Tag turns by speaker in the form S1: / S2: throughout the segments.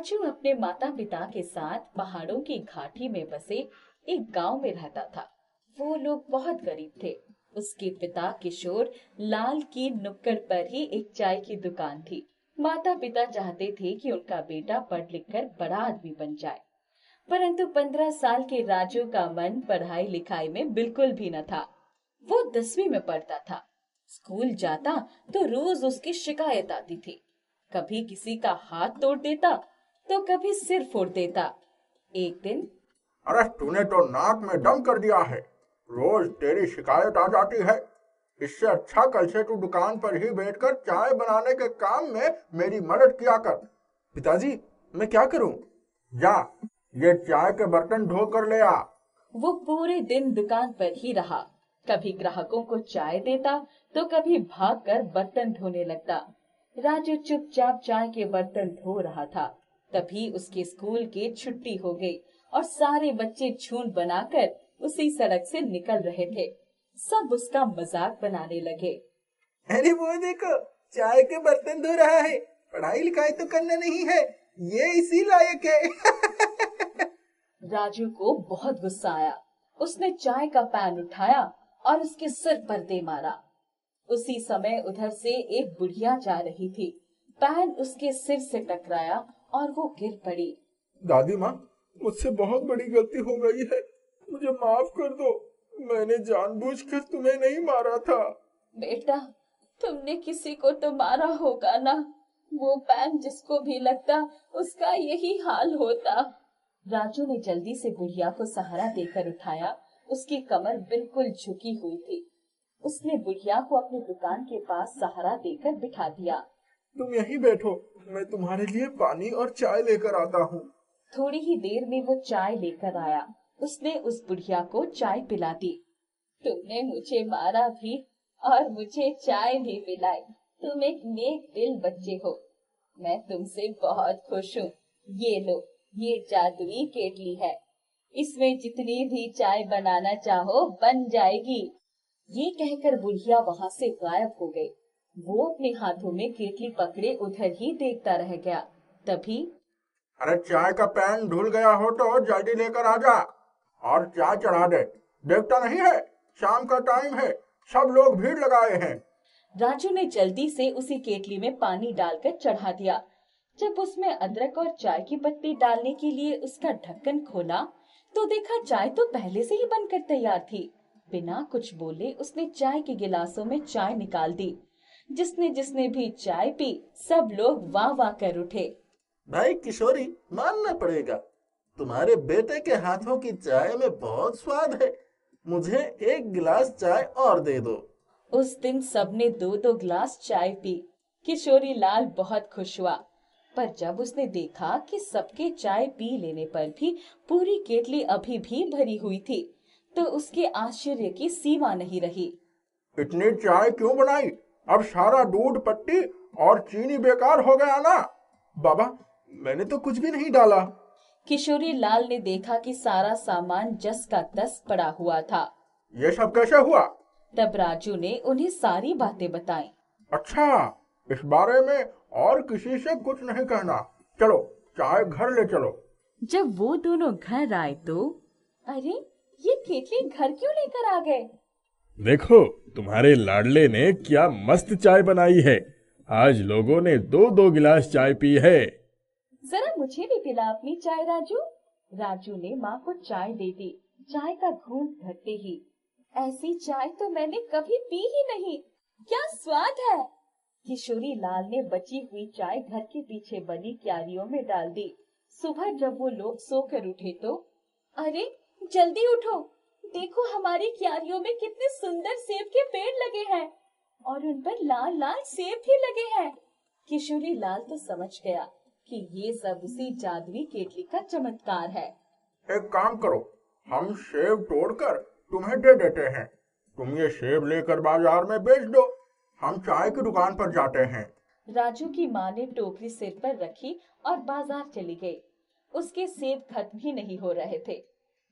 S1: राजू अपने माता पिता के साथ पहाड़ों की घाटी में बसे एक गांव में रहता था। वो लोग बहुत गरीब थे। उसके पिता किशोर लाल की नुक्कड़ पर ही एक चाय की दुकान थी। माता पिता चाहते थे कि उनका बेटा पढ़ लिख कर बड़ा आदमी बन जाए, परंतु 15 साल के राजू का मन पढ़ाई लिखाई में बिल्कुल भी न था। वो 10वीं में पढ़ता था। स्कूल जाता तो रोज उसकी शिकायत आती थी। कभी किसी का हाथ तोड़ देता तो कभी सिर फोड़ देता। एक दिन,
S2: अरे तूने तो नाक में दम कर दिया है। रोज तेरी शिकायत आ जाती है। इससे अच्छा कल से तू दुकान पर ही बैठकर चाय बनाने के काम में मेरी मदद किया कर।
S3: पिताजी, मैं क्या करूं?
S2: जा, ये चाय के बर्तन धो कर ले आ।
S1: वो पूरे दिन दुकान पर ही रहा। कभी ग्राहकों को चाय देता तो कभी भागकर बर्तन धोने लगता। राजू चुपचाप चाय के बर्तन धो रहा था। तभी उसके स्कूल की छुट्टी हो गई और सारे बच्चे झुंड बनाकर उसी सड़क से निकल रहे थे। सब उसका मजाक बनाने लगे।
S3: अरे वो देखो, चाय के बर्तन धो रहा है। पढ़ाई लिखाई तो करना नहीं है, ये इसी लायक है।
S1: राजू को बहुत गुस्सा आया। उसने चाय का पैन उठाया और उसके सिर पर दे मारा। उसी समय उधर से एक बुढ़िया जा रही थी। पैन उसके सिर से टकराया और वो गिर पड़ी।
S3: दादी माँ, मुझसे बहुत बड़ी गलती हो गई है, मुझे माफ कर दो। मैंने जानबूझकर तुम्हें नहीं मारा था।
S1: बेटा, तुमने किसी को तो मारा होगा ना। वो पैन जिसको भी लगता उसका यही हाल होता। राजू ने जल्दी से बुढ़िया को सहारा देकर उठाया। उसकी कमर बिल्कुल झुकी हुई थी। उसने बुढ़िया को अपनी दुकान के पास सहारा देकर बिठा दिया।
S3: तुम यहीं बैठो, मैं तुम्हारे लिए पानी और चाय लेकर आता हूँ।
S1: थोड़ी ही देर में वो चाय लेकर आया। उसने उस बुढ़िया को चाय पिला दी। तुमने मुझे मारा भी और मुझे चाय भी पिलाई। तुम एक नेक दिल बच्चे हो। मैं तुमसे बहुत खुश हूँ। ये लो, ये जादुई केतली है। इसमें जितनी भी चाय बनाना चाहो बन जाएगी। ये कहकर बुढ़िया वहाँ से गायब हो गई। वो अपने हाथों में केतली पकड़े उधर ही देखता रह गया। तभी,
S2: अरे चाय का पैन धुल गया हो तो जल्दी लेकर आ जा और चाय चढ़ा दे। देखता नहीं है, शाम का टाइम है, सब लोग भीड़ लगाए हैं।
S1: राजू ने जल्दी से उसी केतली में पानी डालकर चढ़ा दिया। जब उसमें अदरक और चाय की पत्ती डालने के लिए उसका ढक्कन खोला तो देखा चाय तो पहले से ही बनकर तैयार थी। बिना कुछ बोले उसने चाय के गिलासों में चाय निकाल दी। जिसने जिसने भी चाय पी सब लोग वाह वाह कर उठे।
S4: भाई किशोरी, मानना पड़ेगा, तुम्हारे बेटे के हाथों की चाय में बहुत स्वाद है। मुझे एक गिलास चाय और दे दो।
S1: उस दिन सबने 2-2 गिलास चाय पी। किशोरी लाल बहुत खुश हुआ। पर जब उसने देखा कि सबके चाय पी लेने पर भी पूरी केतली अभी भी भरी हुई थी, तो उसके आश्चर्य की सीमा नहीं रही।
S2: इतनी चाय क्यों बनाई? अब सारा दूध, पत्ती और चीनी बेकार हो गया ना।
S3: बाबा, मैंने तो कुछ भी नहीं डाला।
S1: किशोरी लाल ने देखा कि सारा सामान जस का तस पड़ा हुआ था।
S2: ये सब कैसे हुआ?
S1: तब राजू ने उन्हें सारी बातें बताई।
S2: अच्छा, इस बारे में और किसी से कुछ नहीं कहना। चलो, चाय घर ले चलो।
S1: जब वो दोनों घर आए तो, अरे ये केतली घर क्यों लेकर आ गए?
S5: देखो, तुम्हारे लाडले ने क्या मस्त चाय बनाई है। आज लोगों ने 2-2 गिलास चाय पी है।
S1: जरा मुझे भी पिला अपनी चाय राजू। राजू ने माँ को चाय दे दी। चाय का घूंट भरते ही, ऐसी चाय तो मैंने कभी पी ही नहीं। क्या स्वाद है। किशोरी लाल ने बची हुई चाय घर के पीछे बनी क्यारियों में डाल दी। सुबह जब वो लोग सोकर उठे तो, अरे जल्दी उठो, देखो हमारी क्यारियों में कितने सुंदर सेब के पेड़ लगे हैं और उन पर लाल लाल सेब भी लगे हैं। किशोरी लाल तो समझ गया कि ये सब उसी जादुई केतली का चमत्कार है।
S2: एक काम करो, हम सेब तोड़कर तुम्हें दे देते हैं। तुम ये सेब लेकर बाजार में बेच दो। हम चाय की दुकान पर जाते हैं।
S1: राजू की माँ ने टोकरी सिर पर रखी और बाजार चली गई। उसके सेब खत्म ही नहीं हो रहे थे।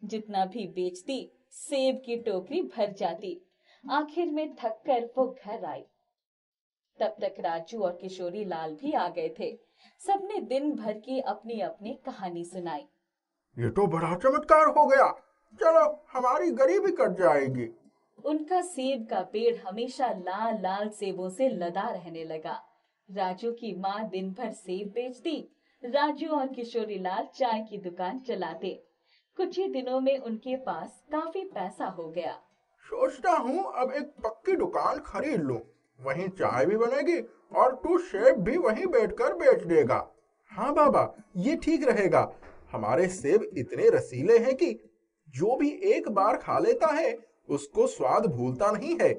S1: जितना भी बेचती सेब की टोकरी भर जाती। आखिर में थक कर वो घर आई। तब तक राजू और किशोरी लाल भी आ गए थे। सबने दिन भर की अपनी अपनी कहानी सुनाई।
S2: ये तो बड़ा चमत्कार हो गया। चलो हमारी गरीबी कट जाएगी।
S1: उनका सेब का पेड़ हमेशा लाल लाल सेबों से लदा रहने लगा। राजू की माँ दिन भर सेब बेचती, राजू और किशोरीलाल चाय की दुकान चलाते। कुछ ही दिनों में उनके पास काफी पैसा हो गया।
S2: सोचता हूँ अब एक पक्की दुकान खरीद लूं, वहीं चाय भी बनेगी और तू सेब भी वहीं बैठकर बेच देगा।
S4: हाँ बाबा, ये ठीक रहेगा। हमारे सेब इतने रसीले हैं कि जो भी एक बार खा लेता है उसको स्वाद भूलता नहीं है।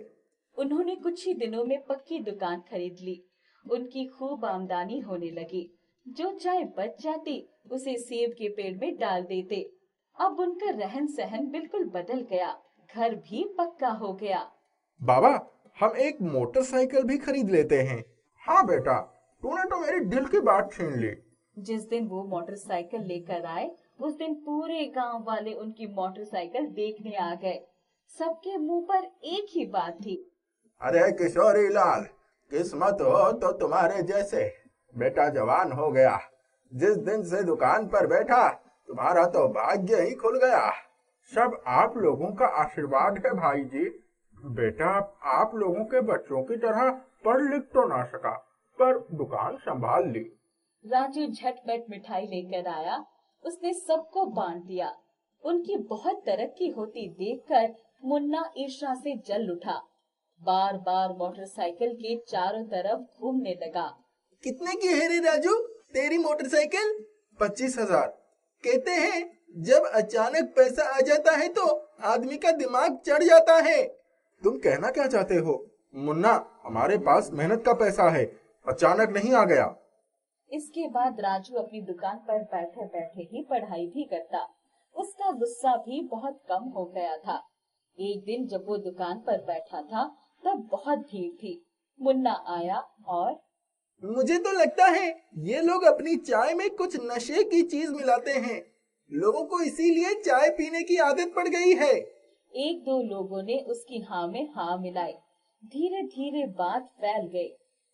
S1: उन्होंने कुछ ही दिनों में पक्की दुकान खरीद ली। उनकी खूब आमदनी होने लगी। जो चाय बच जाती उसे सेब के पेड़ में डाल देते। अब उनका रहन सहन बिल्कुल बदल गया। घर भी पक्का हो गया।
S4: बाबा, हम एक मोटरसाइकिल भी खरीद लेते हैं।
S2: हाँ बेटा, तूने तो मेरी दिल की बात छीन ली।
S1: जिस दिन वो मोटरसाइकिल लेकर आए उस दिन पूरे गांव वाले उनकी मोटरसाइकिल देखने आ गए। सबके मुंह पर एक ही बात थी,
S2: अरे किशोरी लाल, किस्मत हो तो तुम्हारे जैसे। बेटा जवान हो गया। जिस दिन से दुकान पर बैठा तुम्हारा तो भाग्य ही खुल गया। सब आप लोगों का आशीर्वाद है भाई जी। बेटा आप लोगों के बच्चों की तरह पढ़ लिख तो ना सका, पर दुकान संभाल ली।
S1: राजू झटपट मिठाई लेकर आया। उसने सबको बांट दिया। उनकी बहुत तरक्की होती देखकर मुन्ना ईर्ष्या से जल उठा। बार बार मोटरसाइकिल के चारों तरफ घूमने लगा।
S3: कितने की है रे राजू तेरी मोटरसाइकिल?
S4: 25,000।
S3: कहते हैं जब अचानक पैसा आ जाता है तो आदमी का दिमाग चढ़ जाता है।
S4: तुम कहना क्या चाहते हो? मुन्ना, हमारे पास मेहनत का पैसा है, अचानक नहीं आ गया।
S1: इसके बाद राजू अपनी दुकान पर बैठे बैठे ही पढ़ाई भी करता। उसका गुस्सा भी बहुत कम हो गया था। एक दिन जब वो दुकान पर बैठा था तब बहुत भीड़ थी। मुन्ना आया और
S3: मुझे तो लगता है ये लोग अपनी चाय में कुछ नशे की चीज मिलाते हैं। लोगों को इसीलिए चाय पीने की आदत पड़ गई है।
S1: एक दो लोगों ने उसकी हाँ में हाँ मिलाई। धीरे धीरे बात फैल गई।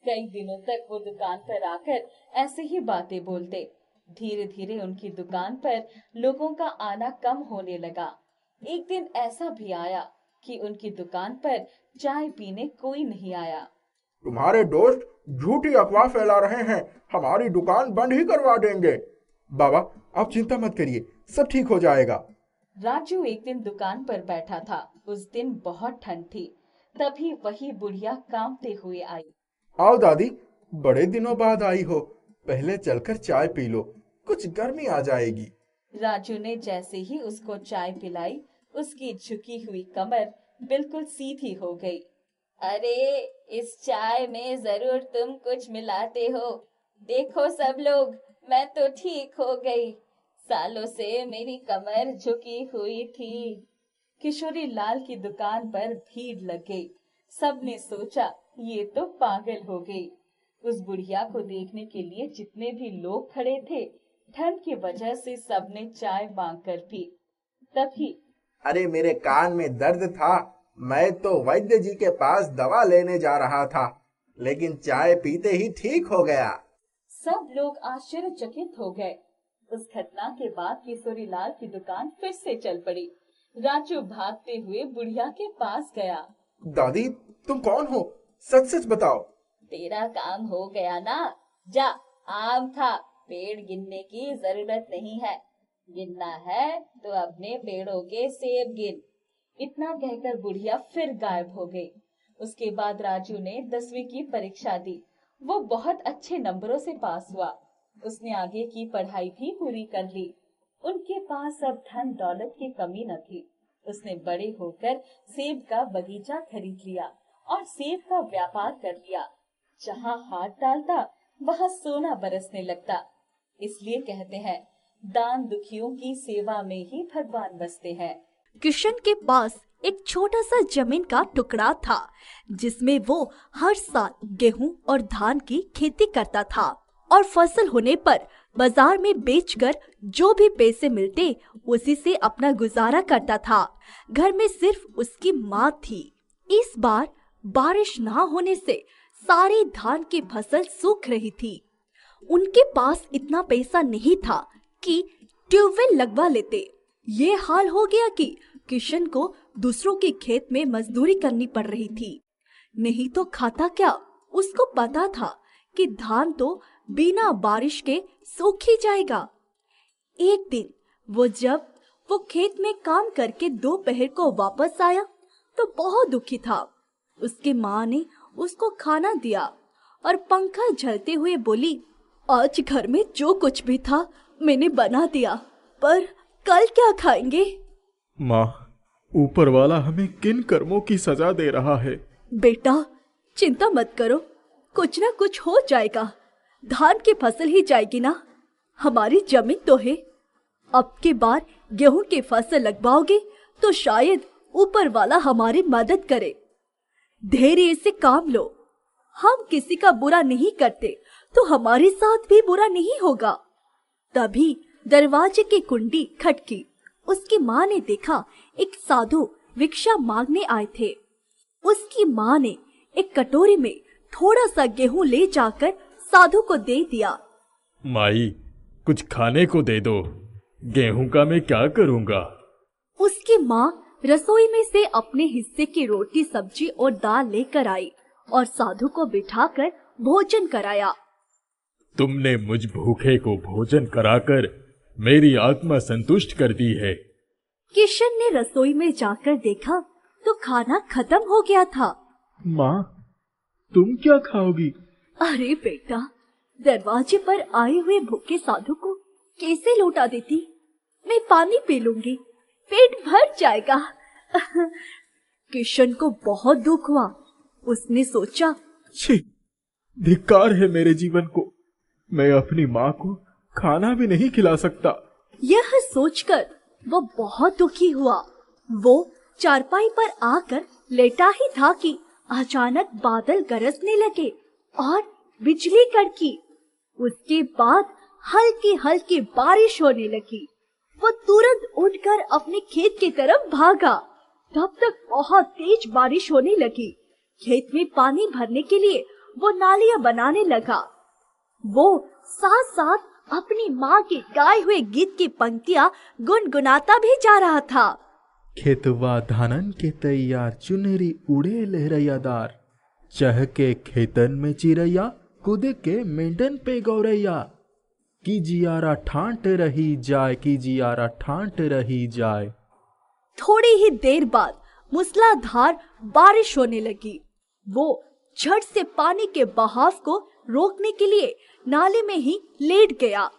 S1: कई दिनों तक वो दुकान पर आकर ऐसे ही बातें बोलते। धीरे धीरे उनकी दुकान पर लोगों का आना कम होने लगा। एक दिन ऐसा भी आया कि उनकी दुकान पर चाय पीने कोई नहीं आया।
S2: तुम्हारे दोस्त झूठी अफवाह फैला रहे हैं, हमारी दुकान बंद ही करवा देंगे।
S4: बाबा, आप चिंता मत करिए, सब ठीक हो जाएगा।
S1: राजू एक दिन दुकान पर बैठा था। उस दिन बहुत ठंड थी। तभी वही बुढ़िया कांपते हुए आई।
S4: आओ दादी, बड़े दिनों बाद आई हो, पहले चलकर चाय पी लो, कुछ गर्मी आ जाएगी।
S1: राजू ने जैसे ही उसको चाय पिलाई उसकी झुकी हुई कमर बिल्कुल सीधी हो गई। अरे इस चाय में जरूर तुम कुछ मिलाते हो। देखो सब लोग, मैं तो ठीक हो गई। सालों से मेरी कमर झुकी हुई थी। किशोरी लाल की दुकान पर भीड़ लग गई। सबने सोचा ये तो पागल हो गई। उस बुढ़िया को देखने के लिए जितने भी लोग खड़े थे, ठंड की वजह से सबने चाय मांग कर पी। तभी
S2: अरे मेरे कान में दर्द था, मैं तो वैद्य जी के पास दवा लेने जा रहा था, लेकिन चाय पीते ही ठीक हो गया।
S1: सब लोग आश्चर्यचकित हो गए। उस घटना के बाद किशोरी लाल की दुकान फिर से चल पड़ी। राजू भागते हुए बुढ़िया के पास गया।
S4: दादी, तुम कौन हो? सच सच बताओ।
S1: तेरा काम हो गया ना? जा, आम खा, पेड़ गिनने की जरूरत नहीं है। गिनना है तो अपने पेड़ों के सेब गिन। इतना कहकर बुढ़िया फिर गायब हो गई। उसके बाद राजू ने 10वीं की परीक्षा दी। वो बहुत अच्छे नंबरों से पास हुआ। उसने आगे की पढ़ाई भी पूरी कर ली। उनके पास अब धन दौलत की कमी न थी। उसने बड़े होकर सेब का बगीचा खरीद लिया और सेब का व्यापार कर लिया। जहाँ हाथ डालता वहाँ सोना बरसने लगता। इसलिए कहते हैं, दान दुखियों की सेवा में ही भगवान बसते हैं।
S6: किशन के पास एक छोटा सा जमीन का टुकड़ा था, जिसमें वो हर साल गेहूं और धान की खेती करता था और फसल होने पर बाजार में बेचकर जो भी पैसे मिलते उसी से अपना गुजारा करता था। घर में सिर्फ उसकी माँ थी। इस बार बारिश ना होने से सारी धान की फसल सूख रही थी। उनके पास इतना पैसा नहीं था कि ट्यूबवेल लगवा लेते। ये हाल हो गया कि किशन को दूसरों के खेत में मजदूरी करनी पड़ रही थी। नहीं तो खाता क्या। उसको पता था कि धान तो बिना बारिश के सूख ही जाएगा। एक दिन जब वो खेत में काम करके दोपहर को वापस आया तो बहुत दुखी था। उसकी माँ ने उसको खाना दिया और पंखा झलते हुए बोली, आज घर में जो कुछ भी था मैंने बना दिया, पर कल क्या खाएंगे?
S5: माँ, ऊपर वाला हमें किन कर्मों की सजा दे रहा है?
S6: बेटा चिंता मत करो, कुछ ना कुछ हो जाएगा। धान की फसल ही जाएगी ना। हमारी जमीन तो है। अब की बार गेहूं की फसल लगवाओगे तो शायद ऊपर वाला हमारी मदद करे। धैर्य से काम लो। हम किसी का बुरा नहीं करते तो हमारे साथ भी बुरा नहीं होगा। तभी दरवाजे की कुंडी खटकी। उसकी माँ ने देखा एक साधु भिक्षा मांगने आए थे। उसकी माँ ने एक कटोरी में थोड़ा सा गेहूं ले जाकर साधु को दे दिया।
S5: माई, कुछ खाने को दे दो, गेहूं का मैं क्या करूंगा?
S6: उसकी माँ रसोई में से अपने हिस्से की रोटी, सब्जी और दाल लेकर आई और साधु को बिठाकर भोजन कराया।
S5: तुमने मुझ भूखे को भोजन कराकर मेरी आत्मा संतुष्ट कर दी है।
S6: किशन ने रसोई में जाकर देखा तो खाना खत्म हो गया था।
S5: माँ, तुम क्या खाओगी?
S6: अरे बेटा, दरवाजे पर आए हुए भूखे साधु को कैसे लौटा देती? मैं पानी पी लूंगी, पेट भर जाएगा। किशन को बहुत दुख हुआ। उसने सोचा,
S5: छी, धिक्कार है मेरे जीवन को। मैं अपनी माँ को खाना भी नहीं खिला सकता।
S6: यह सोचकर वो बहुत दुखी हुआ। वो चारपाई पर आकर लेटा ही था कि अचानक बादल गरजने लगे और बिजली कड़की। उसके बाद हल्की हल्की बारिश होने लगी। वो तुरंत उठकर अपने खेत की तरफ भागा। तब तक बहुत तेज बारिश होने लगी। खेत में पानी भरने के लिए वो नालियां बनाने लगा। वो साथ साथ अपनी माँ के गाए हुए गीत की पंक्तियां गुनगुनाता भी जा रहा था।
S4: खेतवा धानन के तैयार, चुनरी उड़े लहरैयादार, चह के खेतन में चिरैया, कूद के मेंढन पे गौरैया, की जियारा ठांट रही जाए, की जियारा ठांट रही जाए।
S6: थोड़ी ही देर बाद मूसलाधार बारिश होने लगी। वो झट से पानी के बहाव को रोकने के लिए नाले में ही लेट गया।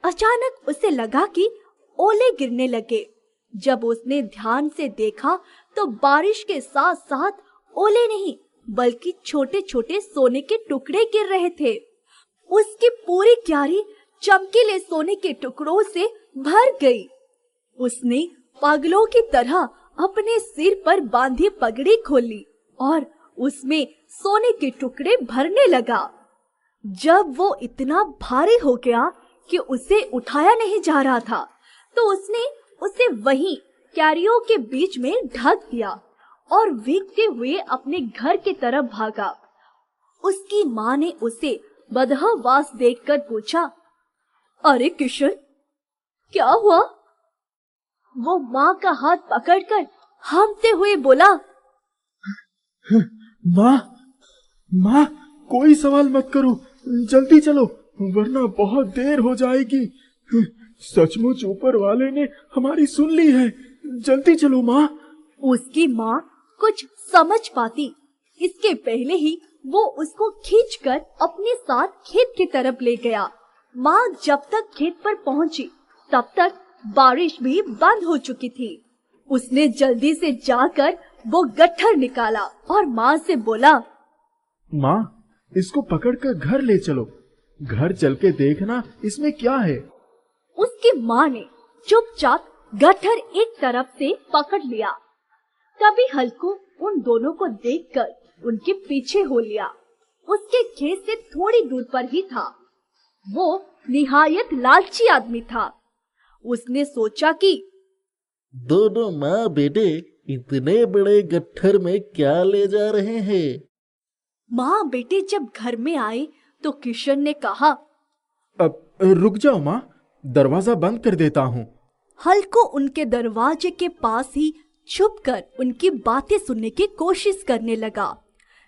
S6: अचानक उसे लगा कि ओले गिरने लगे। जब उसने ध्यान से देखा तो बारिश के साथ साथ ओले नहीं बल्कि छोटे छोटे सोने के टुकड़े गिर रहे थे। उसकी पूरी क्यारी चमकीले सोने के टुकड़ों से भर गई। उसने पागलों की तरह अपने सिर पर बांधी पगड़ी खोली और उसमें सोने के टुकड़े भरने लगा। जब वो इतना भारी हो गया कि उसे उठाया नहीं जा रहा था तो उसने उसे वहीं क्यारियों के बीच में ढक दिया और भीगते हुए अपने घर की तरफ भागा। उसकी माँ ने उसे बदहवास देखकर पूछा, अरे किशन, क्या हुआ? वो माँ का हाथ पकड़कर हांफते हुए बोला,
S5: माँ, कोई सवाल मत करो, जल्दी चलो वरना बहुत देर हो जाएगी। सचमुच ऊपर वाले ने हमारी सुन ली है, जल्दी चलो माँ।
S6: उसकी माँ कुछ समझ पाती इसके पहले ही वो उसको खींचकर अपने साथ खेत की तरफ ले गया। माँ जब तक खेत पर पहुँची तब तक बारिश भी बंद हो चुकी थी। उसने जल्दी से जाकर वो गट्ठर निकाला और माँ से बोला,
S5: माँ, इसको पकड़कर घर ले चलो, घर चल के देखना इसमें क्या है।
S6: उसकी माँ ने चुपचाप गट्ठर एक तरफ से पकड़ लिया। तभी हल्कू उन दोनों को देखकर उनके पीछे हो लिया। उसके खेत से थोड़ी दूर पर ही था। वो निहायत लालची आदमी था। उसने सोचा कि
S4: दोनों माँ बेटे इतने बड़े गट्ठर में क्या ले जा रहे हैं?
S6: माँ बेटे जब घर में आए तो किशन ने कहा,
S4: अब रुक जाओ माँ, दरवाजा बंद कर देता हूँ।
S6: हल्को उनके दरवाजे के पास ही छुपकर उनकी बातें सुनने की कोशिश करने लगा।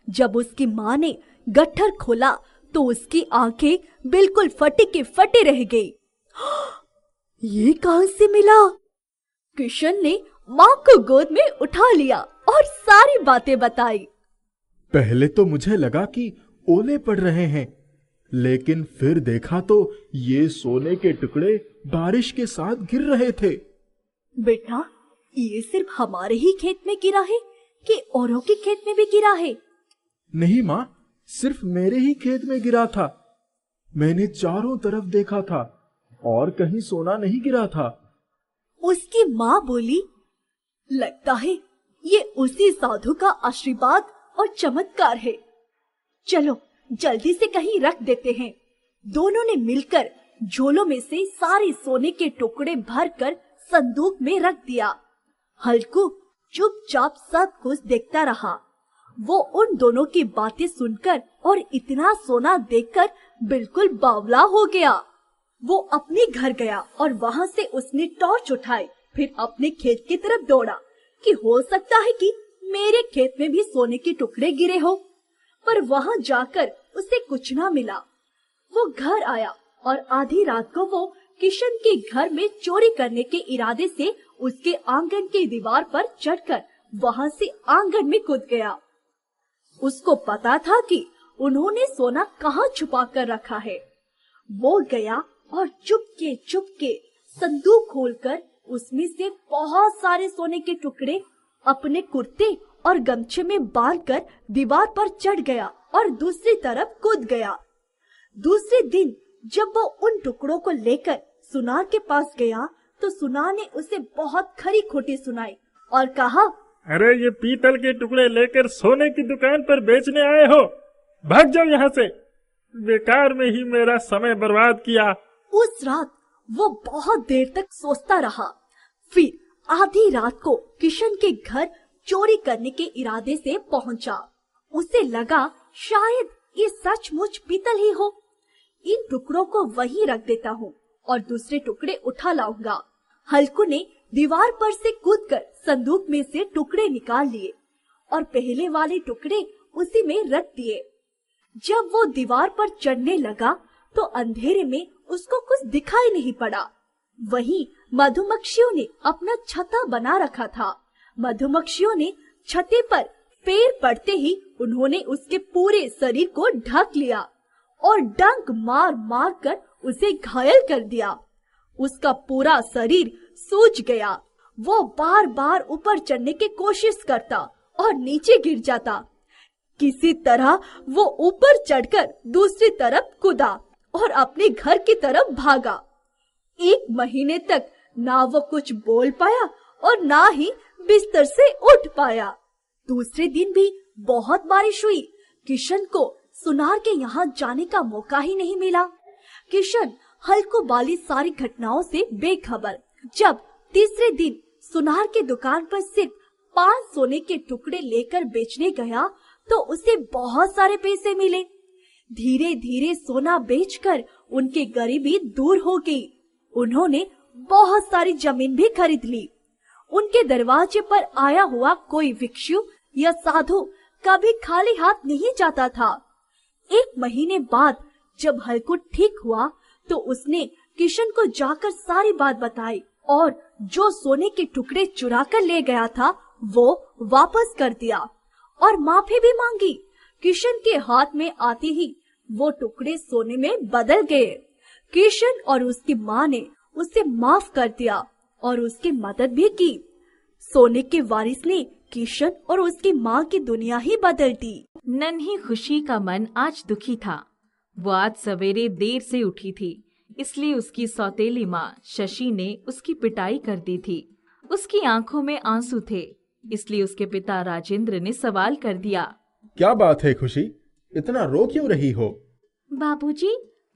S6: जब उसकी माँ ने गट्ठर खोला तो उसकी आंखें बिल्कुल फटी की फटी रह गई। ये कहां से मिला? किशन ने माँ को गोद में उठा लिया और सारी बातें बताई।
S4: पहले तो मुझे लगा कि ओले पड़ रहे हैं, लेकिन फिर देखा तो ये सोने के टुकड़े बारिश के साथ गिर रहे थे।
S6: बेटा, ये सिर्फ हमारे ही खेत में गिरा है कि औरों के खेत में भी गिरा है?
S4: नहीं माँ, सिर्फ मेरे ही खेत में गिरा था। मैंने चारों तरफ देखा था और कहीं सोना नहीं गिरा था।
S6: उसकी माँ बोली, लगता है ये उसी साधु का आशीर्वाद और चमत्कार है। चलो जल्दी से कहीं रख देते हैं। दोनों ने मिलकर झोलों में से सारे सोने के टुकड़े भरकर संदूक में रख दिया। हल्कू चुपचाप सब कुछ देखता रहा। वो उन दोनों की बातें सुनकर और इतना सोना देखकर बिल्कुल बावला हो गया। वो अपने घर गया और वहाँ से उसने टॉर्च उठाई, फिर अपने खेत की तरफ दौड़ा कि हो सकता है कि मेरे खेत में भी सोने के टुकड़े गिरे हो। पर वहाँ जाकर उसे कुछ ना मिला। वो घर आया और आधी रात को वो किशन के घर में चोरी करने के इरादे से उसके आंगन की दीवार पर चढ़कर वहाँ से आंगन में कूद गया। उसको पता था कि उन्होंने सोना कहाँ छुपा कर रखा है। वो गया और चुपके संदूक खोलकर उसमें से बहुत सारे सोने के टुकड़े अपने कुर्ते और गमछे में बांधकर दीवार पर चढ़ गया और दूसरी तरफ कूद गया। दूसरे दिन जब वो उन टुकड़ों को लेकर सुनार के पास गया तो सुनार ने उसे बहुत खरी खोटी सुनाई और कहा,
S5: अरे ये पीतल के टुकड़े लेकर सोने की दुकान पर बेचने आए हो? भाग जाओ यहाँ से, बेकार में ही मेरा समय बर्बाद किया।
S6: उस रात वो बहुत देर तक सोचता रहा। फिर आधी रात को किशन के घर चोरी करने के इरादे से पहुंचा। उसे लगा शायद ये सचमुच पीतल ही हो। इन टुकड़ों को वहीं रख देता हूँ और दूसरे टुकड़े उठा लाऊंगा। हल्कू ने दीवार पर से कूदकर संदूक में से टुकड़े निकाल लिए और पहले वाले टुकड़े उसी में रख दिए। जब वो दीवार पर चढ़ने लगा तो अंधेरे में उसको कुछ दिखाई नहीं पड़ा। वहीं मधुमक्खियों ने अपना छत्ता बना रखा था। मधुमक्खियों ने छत्ते पर पैर पड़ते ही उन्होंने उसके पूरे शरीर को ढक लिया और डंक मार मार कर उसे घायल कर दिया। उसका पूरा शरीर सूज गया। वो बार बार ऊपर चढ़ने की कोशिश करता और नीचे गिर जाता। किसी तरह वो ऊपर चढ़कर दूसरी तरफ कूदा और अपने घर की तरफ भागा। 1 महीने तक ना वो कुछ बोल पाया और ना ही बिस्तर से उठ पाया। दूसरे दिन भी बहुत बारिश हुई। किशन को सुनार के यहाँ जाने का मौका ही नहीं मिला। किशन हल्को वाली सारी घटनाओं से बेखबर। जब तीसरे दिन सुनार के दुकान पर सिर्फ 5 सोने के टुकड़े लेकर बेचने गया तो उसे बहुत सारे पैसे मिले। धीरे धीरे सोना बेचकर उनकी गरीबी दूर हो गई। उन्होंने बहुत सारी जमीन भी खरीद ली। उनके दरवाजे पर आया हुआ कोई भिक्षु या साधु कभी खाली हाथ नहीं जाता था। 1 महीने बाद जब हल्कू ठीक हुआ तो उसने किशन को जाकर सारी बात बताई और जो सोने के टुकड़े चुरा कर ले गया था वो वापस कर दिया और माफी भी मांगी। किशन के हाथ में आते ही वो टुकड़े सोने में बदल गए। किशन और उसकी माँ ने उसे माफ कर दिया और उसकी मदद भी की। सोने के वारिस ने किशन और उसकी माँ की दुनिया ही बदल दी।
S7: नन्ही खुशी का मन आज दुखी था। वो आज सवेरे देर से उठी थी, इसलिए उसकी सौतेली माँ शशि ने उसकी पिटाई कर दी थी। उसकी आंखों में आंसू थे, इसलिए उसके पिता राजेंद्र ने सवाल कर दिया,
S4: क्या बात है खुशी, इतना रो क्यों रही हो?
S7: बाबूजी,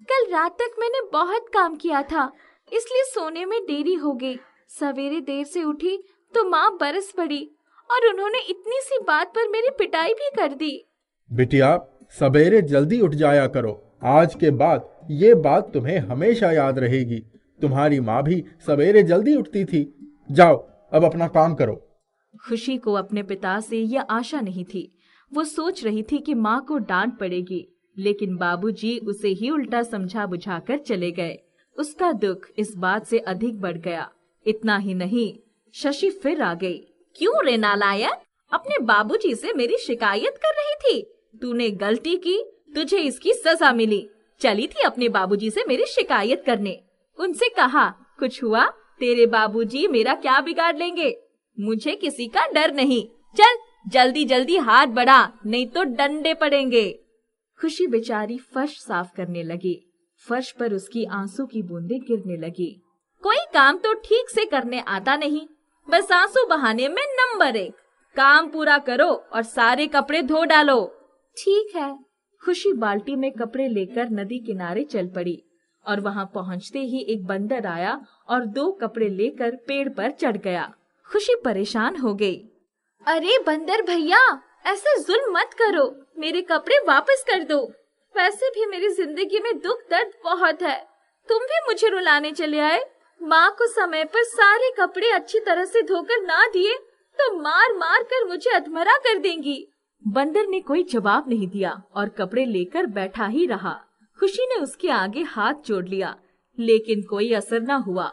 S7: कल रात तक मैंने बहुत काम किया था, इसलिए सोने में देरी हो गई। सवेरे देर से उठी तो माँ बरस पड़ी और उन्होंने इतनी सी बात पर मेरी पिटाई भी कर दी।
S4: बिटिया, सवेरे जल्दी उठ जाया करो। आज के बाद ये बात तुम्हें हमेशा याद रहेगी। तुम्हारी माँ भी सवेरे जल्दी उठती थी। जाओ, अब अपना काम करो।
S7: खुशी को अपने पिता से यह आशा नहीं थी। वो सोच रही थी कि माँ को डांट पड़ेगी, लेकिन बाबूजी उसे ही उल्टा समझा बुझाकर चले गए। उसका दुख इस बात से अधिक बढ़ गया। इतना ही नहीं, शशि फिर आ गई। क्यों रे नालायक, अपने बाबूजी से मेरी शिकायत कर रही थी? तूने गलती की, तुझे इसकी सजा मिली। चली थी अपने बाबूजी से मेरी शिकायत करने। उनसे कहा, कुछ हुआ तेरे बाबूजी मेरा क्या बिगाड़ लेंगे? मुझे किसी का डर नहीं। चल जल्दी जल्दी हाथ बढ़ा, नहीं तो डंडे पड़ेंगे। खुशी बेचारी फर्श साफ करने लगी। फर्श पर उसकी आंसू की बूंदें गिरने लगी। कोई काम तो ठीक से करने आता नहीं, बस आंसू बहाने में नंबर 1। काम पूरा करो और सारे कपड़े धो डालो। ठीक है। खुशी बाल्टी में कपड़े लेकर नदी किनारे चल पड़ी और वहां पहुंचते ही एक बंदर आया और 2 कपड़े लेकर पेड़ पर चढ़ गया। खुशी परेशान हो गई। अरे बंदर भैया, ऐसे जुल्म मत करो, मेरे कपड़े वापस कर दो। वैसे भी मेरी जिंदगी में दुख दर्द बहुत है, तुम भी मुझे रुलाने चले आए। माँ को समय पर सारे कपड़े अच्छी तरह से धोकर ना दिए तो मार मार कर मुझे अधमरा कर देंगी। बंदर ने कोई जवाब नहीं दिया और कपड़े लेकर बैठा ही रहा। खुशी ने उसके आगे हाथ जोड़ लिया, लेकिन कोई असर न हुआ।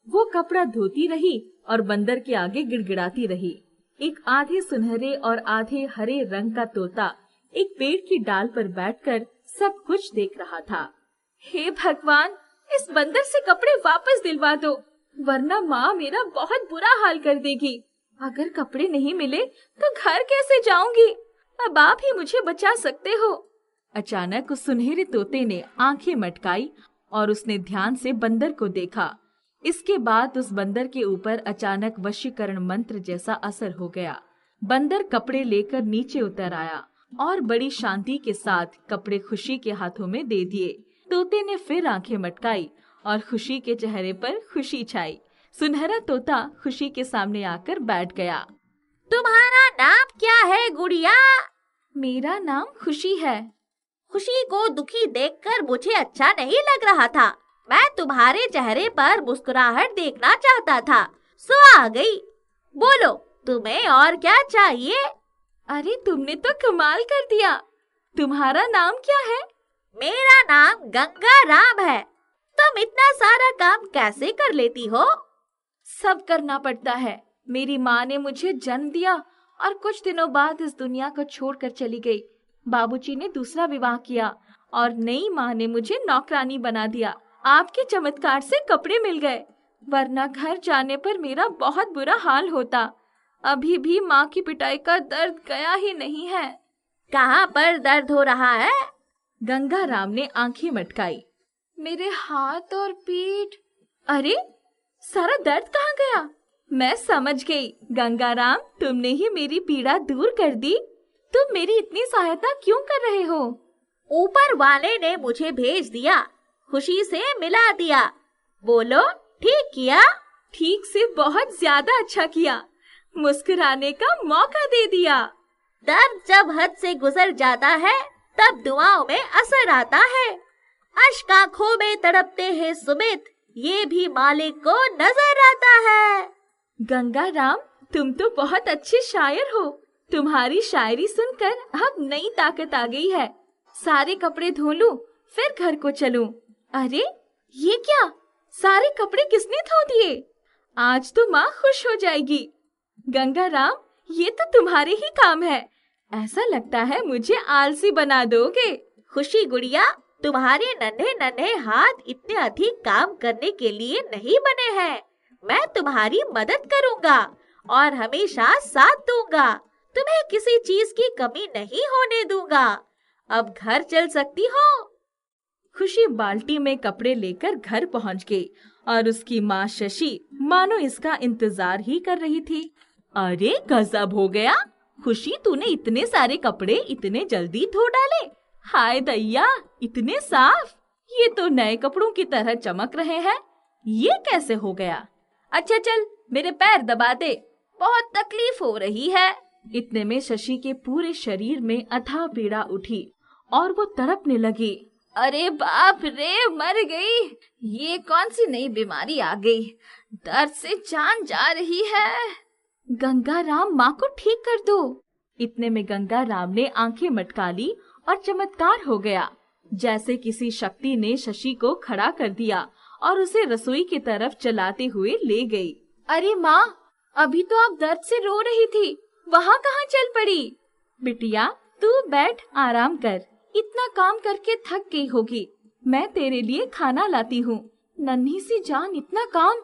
S7: वो कपड़ा धोती रही और बंदर के आगे गिड़गिड़ाती रही। एक आधे सुनहरे और आधे हरे रंग का तोता एक पेड़ की डाल पर बैठकर सब कुछ देख रहा था। हे भगवान, इस बंदर से कपड़े वापस दिलवा दो, वरना माँ मेरा बहुत बुरा हाल कर देगी। अगर कपड़े नहीं मिले तो घर कैसे जाऊंगी? अब आप ही मुझे बचा सकते हो। अचानक उस सुनहरे तोते ने आंखें मटकाई और उसने ध्यान से बंदर को देखा। इसके बाद उस बंदर के ऊपर अचानक वशीकरण मंत्र जैसा असर हो गया। बंदर कपड़े लेकर नीचे उतर आया और बड़ी शांति के साथ कपड़े खुशी के हाथों में दे दिए। तोते ने फिर आंखें मटकाई और खुशी के चेहरे पर खुशी छाई। सुनहरा तोता खुशी के सामने आकर बैठ गया। तुम्हारा नाम क्या है गुड़िया? मेरा नाम खुशी है। खुशी को दुखी देखकर मुझे अच्छा नहीं लग रहा था। मैं तुम्हारे चेहरे पर मुस्कुराहट देखना चाहता था, सो आ गई। बोलो, तुम्हें और क्या चाहिए? अरे तुमने तो कमाल कर दिया। तुम्हारा नाम क्या है? मेरा नाम गंगा राम है। तुम इतना सारा काम कैसे कर लेती हो? सब करना पड़ता है। मेरी माँ ने मुझे जन्म दिया और कुछ दिनों बाद इस दुनिया को छोड़कर चली गई। बाबूजी ने दूसरा विवाह किया और नई माँ ने मुझे नौकरानी बना दिया। आपके चमत्कार से कपड़े मिल गए, वरना घर जाने पर मेरा बहुत बुरा हाल होता। अभी भी माँ की पिटाई का दर्द गया ही नहीं है। कहाँ पर दर्द हो रहा है? गंगा राम ने आंखें मटकाई। मेरे हाथ और पीठ। अरे सारा दर्द कहाँ गया? मैं समझ गई। गंगा राम, तुमने ही मेरी पीड़ा दूर कर दी। तुम मेरी इतनी सहायता क्यों कर रहे हो? ऊपर वाले ने मुझे भेज दिया, खुशी से मिला दिया। बोलो, ठीक किया? ठीक से बहुत ज्यादा अच्छा किया। मुस्कुराने का मौका दे दिया। दर्द जब हद से गुजर जाता है तब दुआओं में असर आता है। अश्क आंखों में तड़पते हैं सुमित, ये भी मालिक को नजर आता है। गंगा राम, तुम तो बहुत अच्छे शायर हो। तुम्हारी शायरी सुनकर अब नई ताकत आ गई है। सारे कपड़े धो लूं, फिर घर को चलूं। अरे ये क्या, सारे कपड़े किसने धो दिए? आज तो माँ खुश हो जाएगी। गंगा राम, ये तो तुम्हारे ही काम है। ऐसा लगता है मुझे आलसी बना दोगे। खुशी गुड़िया, तुम्हारे नन्हे नन्हे हाथ इतने अधिक काम करने के लिए नहीं बने हैं। मैं तुम्हारी मदद करूँगा और हमेशा साथ दूंगा। तुम्हें किसी चीज की कमी नहीं होने दूंगा। अब घर चल सकती हो। खुशी बाल्टी में कपड़े लेकर घर पहुंच गई और उसकी माँ शशि मानो इसका इंतजार ही कर रही थी। अरे गजब हो गया खुशी, तूने इतने सारे कपड़े इतने जल्दी धो डाले। हाय दैया, इतने साफ, ये तो नए कपड़ों की तरह चमक रहे हैं। ये कैसे हो गया? अच्छा चल, मेरे पैर दबा दे, बहुत तकलीफ हो रही है। इतने में शशि के पूरे शरीर में अथाह पीड़ा उठी और वो तड़पने लगी।
S8: अरे बाप रे, मर गई। ये कौन सी नई बीमारी आ गई? दर्द से जान जा रही है।
S7: गंगाराम, माँ को ठीक कर दो। इतने में गंगाराम ने आंखें मटका ली और चमत्कार हो गया। जैसे किसी शक्ति ने शशि को खड़ा कर दिया और उसे रसोई की तरफ चलाते हुए ले गई।
S8: अरे माँ, अभी तो आप दर्द से रो रही थी, वहाँ कहाँ चल पड़ी?
S7: बिटिया, तू बैठ, आराम कर। इतना काम करके थक गई होगी, मैं तेरे लिए खाना लाती हूँ। नन्ही सी जान, इतना काम?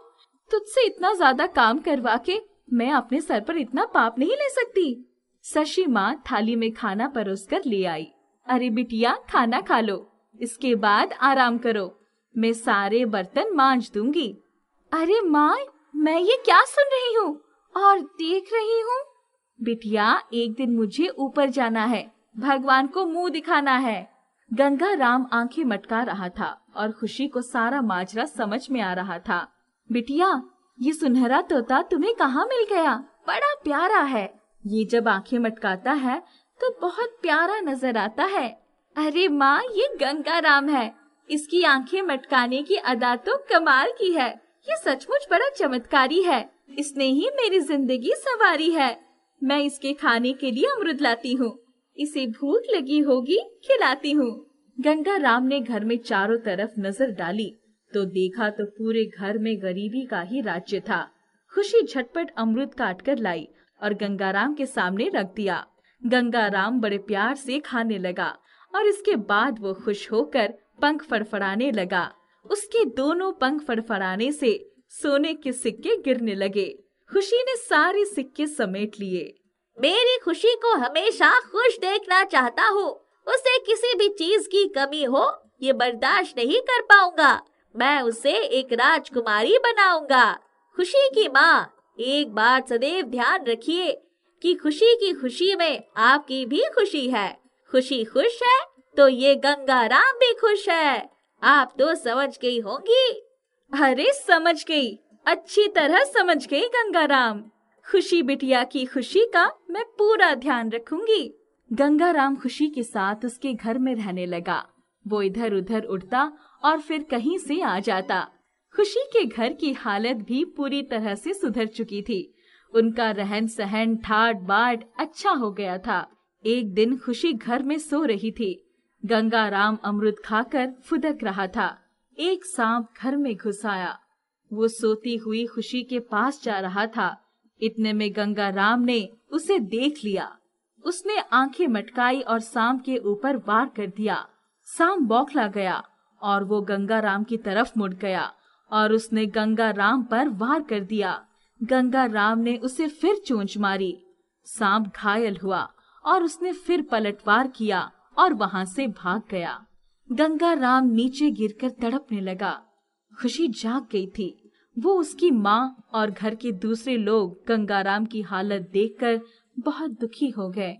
S7: तुझसे इतना ज्यादा काम करवा के मैं अपने सर पर इतना पाप नहीं ले सकती। शशि माँ थाली में खाना परोसकर ले आई। अरे बिटिया, खाना खा लो, इसके बाद आराम करो, मैं सारे बर्तन मांज दूंगी।
S8: अरे माँ, मैं ये क्या सुन रही हूँ और देख रही हूँ?
S7: बिटिया, एक दिन मुझे ऊपर जाना है, भगवान को मुंह दिखाना है। गंगाराम आंखें मटका रहा था और खुशी को सारा माजरा समझ में आ रहा था। बिटिया, ये सुनहरा तोता तुम्हें कहाँ मिल गया? बड़ा प्यारा है। ये जब आंखें मटकाता है तो बहुत प्यारा नजर आता है।
S8: अरे माँ, ये गंगाराम है। इसकी आंखें मटकाने की अदा तो कमाल की है। ये सचमुच बड़ा चमत्कारी है। इसने ही मेरी जिंदगी संवारी है। मैं इसके खाने के लिए अमरूद लाती हूँ। इसे भूख लगी होगी, खिलाती हूँ।
S7: गंगाराम ने घर में चारों तरफ नजर डाली तो देखा तो पूरे घर में गरीबी का ही राज्य था। खुशी झटपट अमरूद काट कर लाई और गंगाराम के सामने रख दिया। गंगाराम बड़े प्यार से खाने लगा और इसके बाद वो खुश होकर पंख फड़फड़ाने लगा। उसके दोनों पंख फड़फड़ाने से सोने के सिक्के गिरने लगे। खुशी ने सारे सिक्के समेट लिए।
S8: मेरी खुशी को हमेशा खुश देखना चाहता हूँ। उसे किसी भी चीज की कमी हो ये बर्दाश्त नहीं कर पाऊंगा। मैं उसे एक राजकुमारी बनाऊंगा। खुशी की माँ, एक बात सदैव ध्यान रखिए कि खुशी की खुशी में आपकी भी खुशी है। खुशी खुश है तो ये गंगाराम भी खुश है। आप तो समझ गई होंगी।
S7: अरे समझ गई, अच्छी तरह समझ गई गंगाराम। खुशी बिटिया की खुशी का मैं पूरा ध्यान रखूंगी। गंगाराम खुशी के साथ उसके घर में रहने लगा। वो इधर उधर उड़ता और फिर कहीं से आ जाता। खुशी के घर की हालत भी पूरी तरह से सुधर चुकी थी। उनका रहन सहन ठाट बाट अच्छा हो गया था। एक दिन खुशी घर में सो रही थी। गंगाराम अमरूद खाकर फुदक रहा था। एक सांप घर में घुस आया। वो सोती हुई खुशी के पास जा रहा था। इतने में गंगाराम ने उसे देख लिया। उसने आंखें मटकाई और सांप के ऊपर वार कर दिया। सांप बौखला गया और वो गंगाराम की तरफ मुड़ गया और उसने गंगाराम पर वार कर दिया। गंगाराम ने उसे फिर चोंच मारी। सांप घायल हुआ और उसने फिर पलटवार किया और वहां से भाग गया। गंगाराम नीचे गिरकर तड़पने लगा। खुशी जाग गई थी। वो, उसकी माँ और घर के दूसरे लोग गंगाराम की हालत देखकर बहुत दुखी हो गए।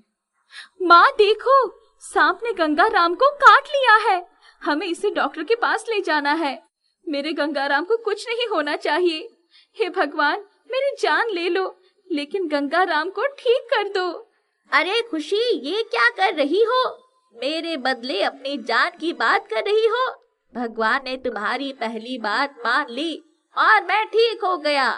S8: माँ देखो, सांप ने गंगाराम को काट लिया है। हमें इसे डॉक्टर के पास ले जाना है। मेरे गंगाराम को कुछ नहीं होना चाहिए। हे भगवान, मेरी जान ले लो, लेकिन गंगाराम को ठीक कर दो। अरे खुशी, ये क्या कर रही हो? मेरे बदले अपनी जान की बात कर रही हो? भगवान ने तुम्हारी पहली बात मान ली और मैं ठीक हो गया।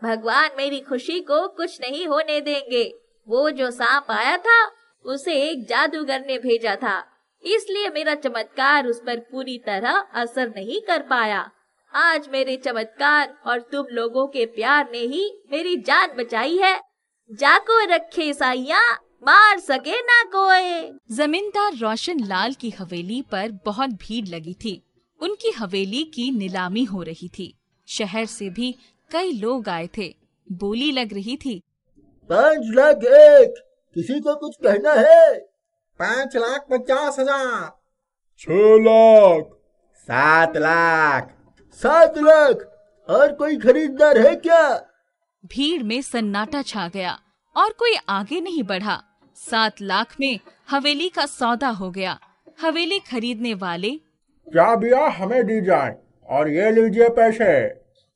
S8: भगवान मेरी खुशी को कुछ नहीं होने देंगे। वो जो सांप आया था उसे एक जादूगर ने भेजा था, इसलिए मेरा चमत्कार उस पर पूरी तरह असर नहीं कर पाया। आज मेरे चमत्कार और तुम लोगों के प्यार ने ही मेरी जान बचाई है। जाको रखे साइया, मार सके ना कोई।
S7: जमींदार रोशन लाल की हवेली पर बहुत भीड़ लगी थी। उनकी हवेली की नीलामी हो रही थी। शहर से भी कई लोग आए थे। बोली लग रही थी।
S3: 5 लाख एक, किसी को कुछ कहना है? 5,50,000,
S5: 6 लाख,
S2: 7 लाख,
S3: 7 लाख। और कोई खरीददार है क्या?
S7: भीड़ में सन्नाटा छा गया और कोई आगे नहीं बढ़ा। 7 लाख में हवेली का सौदा हो गया। हवेली खरीदने वाले,
S2: क्या बिया हमें दी जाए और ये लीजिए पैसे।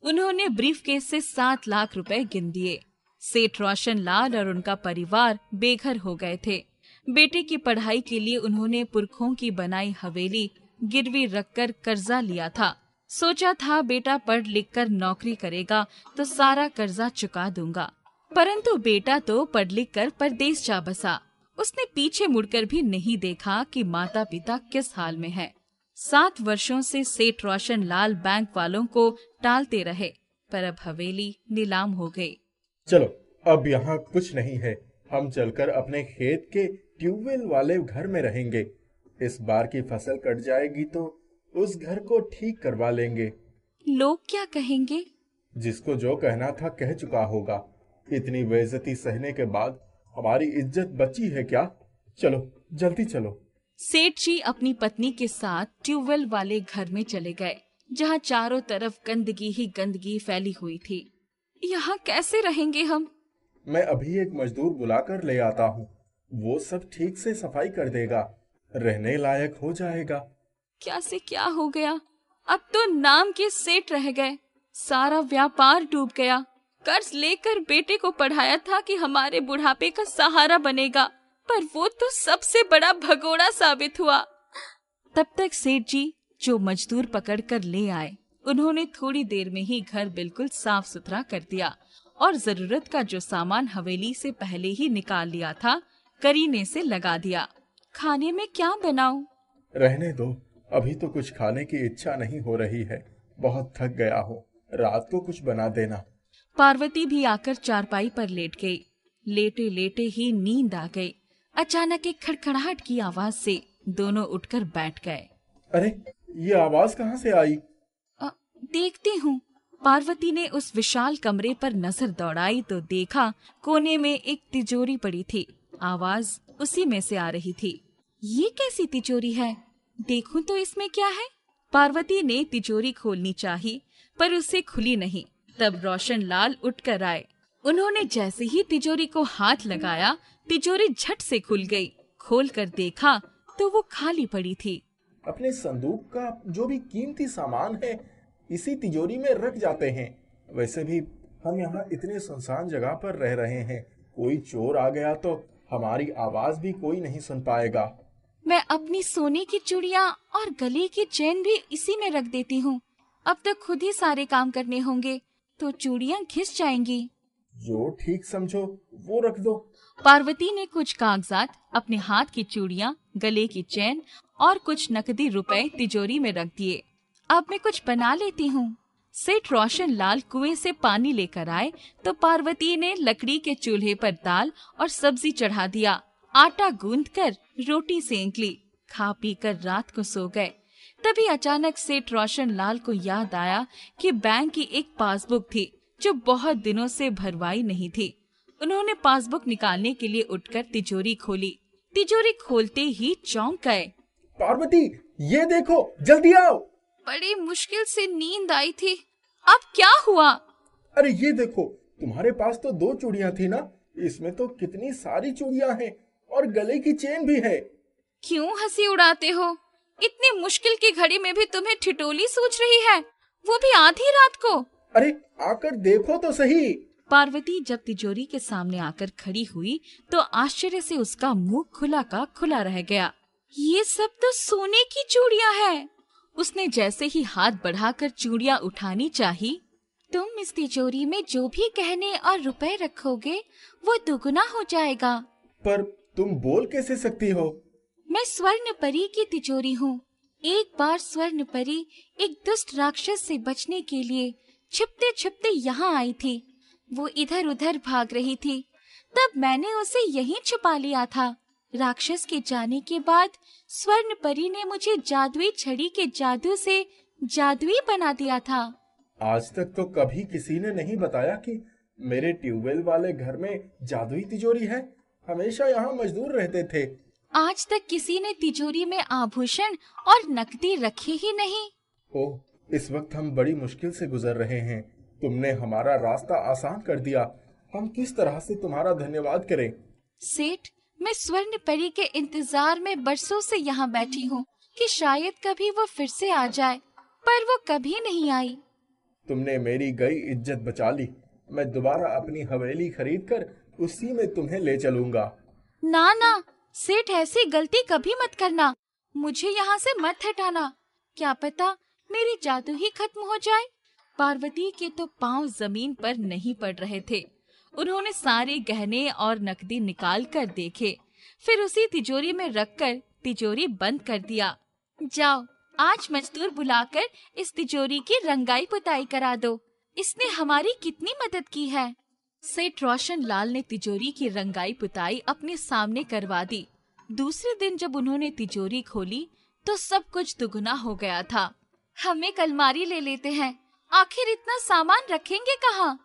S7: उन्होंने ब्रीफकेस से 7 लाख रुपए गिन दिए। सेठ रोशन लाल और उनका परिवार बेघर हो गए थे। बेटे की पढ़ाई के लिए उन्होंने पुरखों की बनाई हवेली गिरवी रखकर कर्जा लिया था। सोचा था बेटा पढ़ लिख कर नौकरी करेगा तो सारा कर्जा चुका दूंगा, परंतु बेटा तो पढ़ लिख कर परदेश जा बसा। उसने पीछे मुड़कर भी नहीं देखा कि माता पिता किस हाल में हैं। 7 वर्षों से सेठ रोशन लाल बैंक वालों को टालते रहे, पर अब हवेली नीलाम हो गई।
S4: चलो, अब यहाँ कुछ नहीं है, हम चलकर अपने खेत के ट्यूबवेल वाले घर में रहेंगे। इस बार की फसल कट जाएगी तो उस घर को ठीक करवा लेंगे।
S7: लोग क्या कहेंगे?
S4: जिसको जो कहना था कह चुका होगा। इतनी बेइज्जती सहने के बाद हमारी इज्जत बची है क्या? चलो, जल्दी चलो।
S7: सेठ जी अपनी पत्नी के साथ ट्यूबवेल वाले घर में चले गए, जहाँ चारों तरफ गंदगी ही गंदगी फैली हुई थी। यहाँ कैसे रहेंगे हम?
S4: मैं अभी एक मजदूर बुलाकर ले आता हूँ, वो सब ठीक से सफाई कर देगा, रहने लायक हो जाएगा।
S7: क्या से क्या हो गया? अब तो नाम के सेठ रह गए, सारा व्यापार डूब गया। कर्ज लेकर बेटे को पढ़ाया था कि हमारे बुढ़ापे का सहारा बनेगा, पर वो तो सबसे बड़ा भगोड़ा साबित हुआ। तब तक सेठ जी जो मजदूर पकड़कर ले आए, उन्होंने थोड़ी देर में ही घर बिल्कुल साफ सुथरा कर दिया और जरूरत का जो सामान हवेली से पहले ही निकाल लिया था, करीने से लगा दिया। खाने में क्या बनाऊं?
S4: रहने दो, अभी तो कुछ खाने की इच्छा नहीं हो रही है, बहुत थक गया हूँ, रात को कुछ बना देना।
S7: पार्वती भी आकर चारपाई पर लेट गई। लेटे लेटे ही नींद आ गई। अचानक एक खड़खड़ाहट की आवाज से दोनों उठकर बैठ गए।
S4: अरे, ये आवाज कहाँ से आई?
S7: देखती हूँ। पार्वती ने उस विशाल कमरे पर नजर दौड़ाई तो देखा कोने में एक तिजोरी पड़ी थी। आवाज उसी में से आ रही थी। ये कैसी तिजोरी है? देखूं तो इसमें क्या है? पार्वती ने तिजोरी खोलनी चाही, पर उसे खुली नहीं। तब रोशन लाल उठकर आए। उन्होंने जैसे ही तिजोरी को हाथ लगाया, तिजोरी झट से खुल गई। खोलकर देखा तो वो खाली पड़ी थी।
S4: अपने संदूक का जो भी कीमती सामान है इसी तिजोरी में रख जाते हैं। वैसे भी हम यहाँ इतने सुनसान जगह पर रह रहे हैं, कोई चोर आ गया तो हमारी आवाज भी कोई नहीं सुन पाएगा।
S7: मैं अपनी सोने की चूड़ियाँ और गले की चेन भी इसी में रख देती हूँ। अब तो खुद ही सारे काम करने होंगे तो चूड़ियाँ घिस जाएंगी।
S4: जो ठीक समझो वो रख दो।
S7: पार्वती ने कुछ कागजात, अपने हाथ की चूड़ियाँ, गले की चेन और कुछ नकदी रुपए तिजोरी में रख दिए। अब मैं कुछ बना लेती हूँ। सेठ रोशन लाल कुएं से पानी लेकर आए तो पार्वती ने लकड़ी के चूल्हे पर दाल और सब्जी चढ़ा दिया। आटा गूंथकर रोटी सेंक ली। खा पी कर रात को सो गए। तभी अचानक सेठ रोशन लाल को याद आया कि बैंक की एक पासबुक थी जो बहुत दिनों से भरवाई नहीं थी। उन्होंने पासबुक निकालने के लिए उठकर तिजोरी खोली। तिजोरी खोलते ही चौंक गए।
S4: पार्वती, ये देखो, जल्दी आओ।
S7: बड़ी मुश्किल से नींद आई थी। अब क्या हुआ?
S4: अरे ये देखो, तुम्हारे पास तो 2 चूड़ियाँ थी ना, इसमें तो कितनी सारी चूड़ियाँ हैं और गले की चेन भी है।
S7: क्यों हंसी उड़ाते हो? इतनी मुश्किल की घड़ी में भी तुम्हें ठिठोली सूझ रही है, वो भी आधी रात को।
S4: अरे आकर देखो तो सही।
S7: पार्वती जब तिजोरी के सामने आकर खड़ी हुई तो आश्चर्य से उसका मुंह खुला का खुला रह गया। ये सब तो सोने की चूड़ियाँ हैं। उसने जैसे ही हाथ बढ़ाकर चूड़ियाँ उठानी चाही, तुम इस तिजोरी में जो भी गहने और रुपए रखोगे वो दुगुना हो जाएगा।
S4: पर तुम बोल कैसे सकती हो?
S7: मैं स्वर्ण परी की तिजोरी हूँ। एक बार स्वर्ण परी एक दुष्ट राक्षस से बचने के लिए छिपते छिपते यहाँ आई थी। वो इधर उधर भाग रही थी, तब मैंने उसे यहीं छुपा लिया था। राक्षस के जाने के बाद स्वर्ण परी ने मुझे जादुई छड़ी के जादू से जादुई बना दिया था।
S4: आज तक तो कभी किसी ने नहीं बताया कि मेरे ट्यूबवेल वाले घर में जादुई तिजोरी है। हमेशा यहाँ मजदूर रहते थे।
S7: आज तक किसी ने तिजोरी में आभूषण और नकदी रखे ही नहीं।
S4: ओह, इस वक्त हम बड़ी मुश्किल से गुजर रहे हैं। तुमने हमारा रास्ता आसान कर दिया। हम किस तरह से तुम्हारा धन्यवाद करें?
S7: सेठ, मैं स्वर्ण परी के इंतजार में बरसों से यहाँ बैठी हूँ कि शायद कभी वो फिर से आ जाए, पर वो कभी नहीं आई।
S4: तुमने मेरी गई इज्जत बचा ली।
S2: मैं दोबारा अपनी हवेली खरीद कर उसी में तुम्हें ले चलूंगा।
S8: ना ना सेठ, ऐसी गलती कभी मत करना। मुझे यहाँ से मत हटाना। क्या पता मेरी जादू ही खत्म हो जाए। पार्वती के तो पांव जमीन पर नहीं पड़ रहे थे। उन्होंने सारे गहने और नकदी निकाल कर देखे, फिर उसी तिजोरी में रखकर तिजोरी बंद कर दिया। जाओ, आज मजदूर बुलाकर इस तिजोरी की रंगाई पुताई करा दो। इसने हमारी कितनी मदद की है। सेठ रोशन लाल ने तिजोरी की रंगाई पुताई अपने सामने करवा दी। दूसरे दिन जब उन्होंने तिजोरी खोली तो सब कुछ दुगना हो गया था। हम एक अलमारी ले लेते हैं, आखिर इतना सामान रखेंगे कहाँ?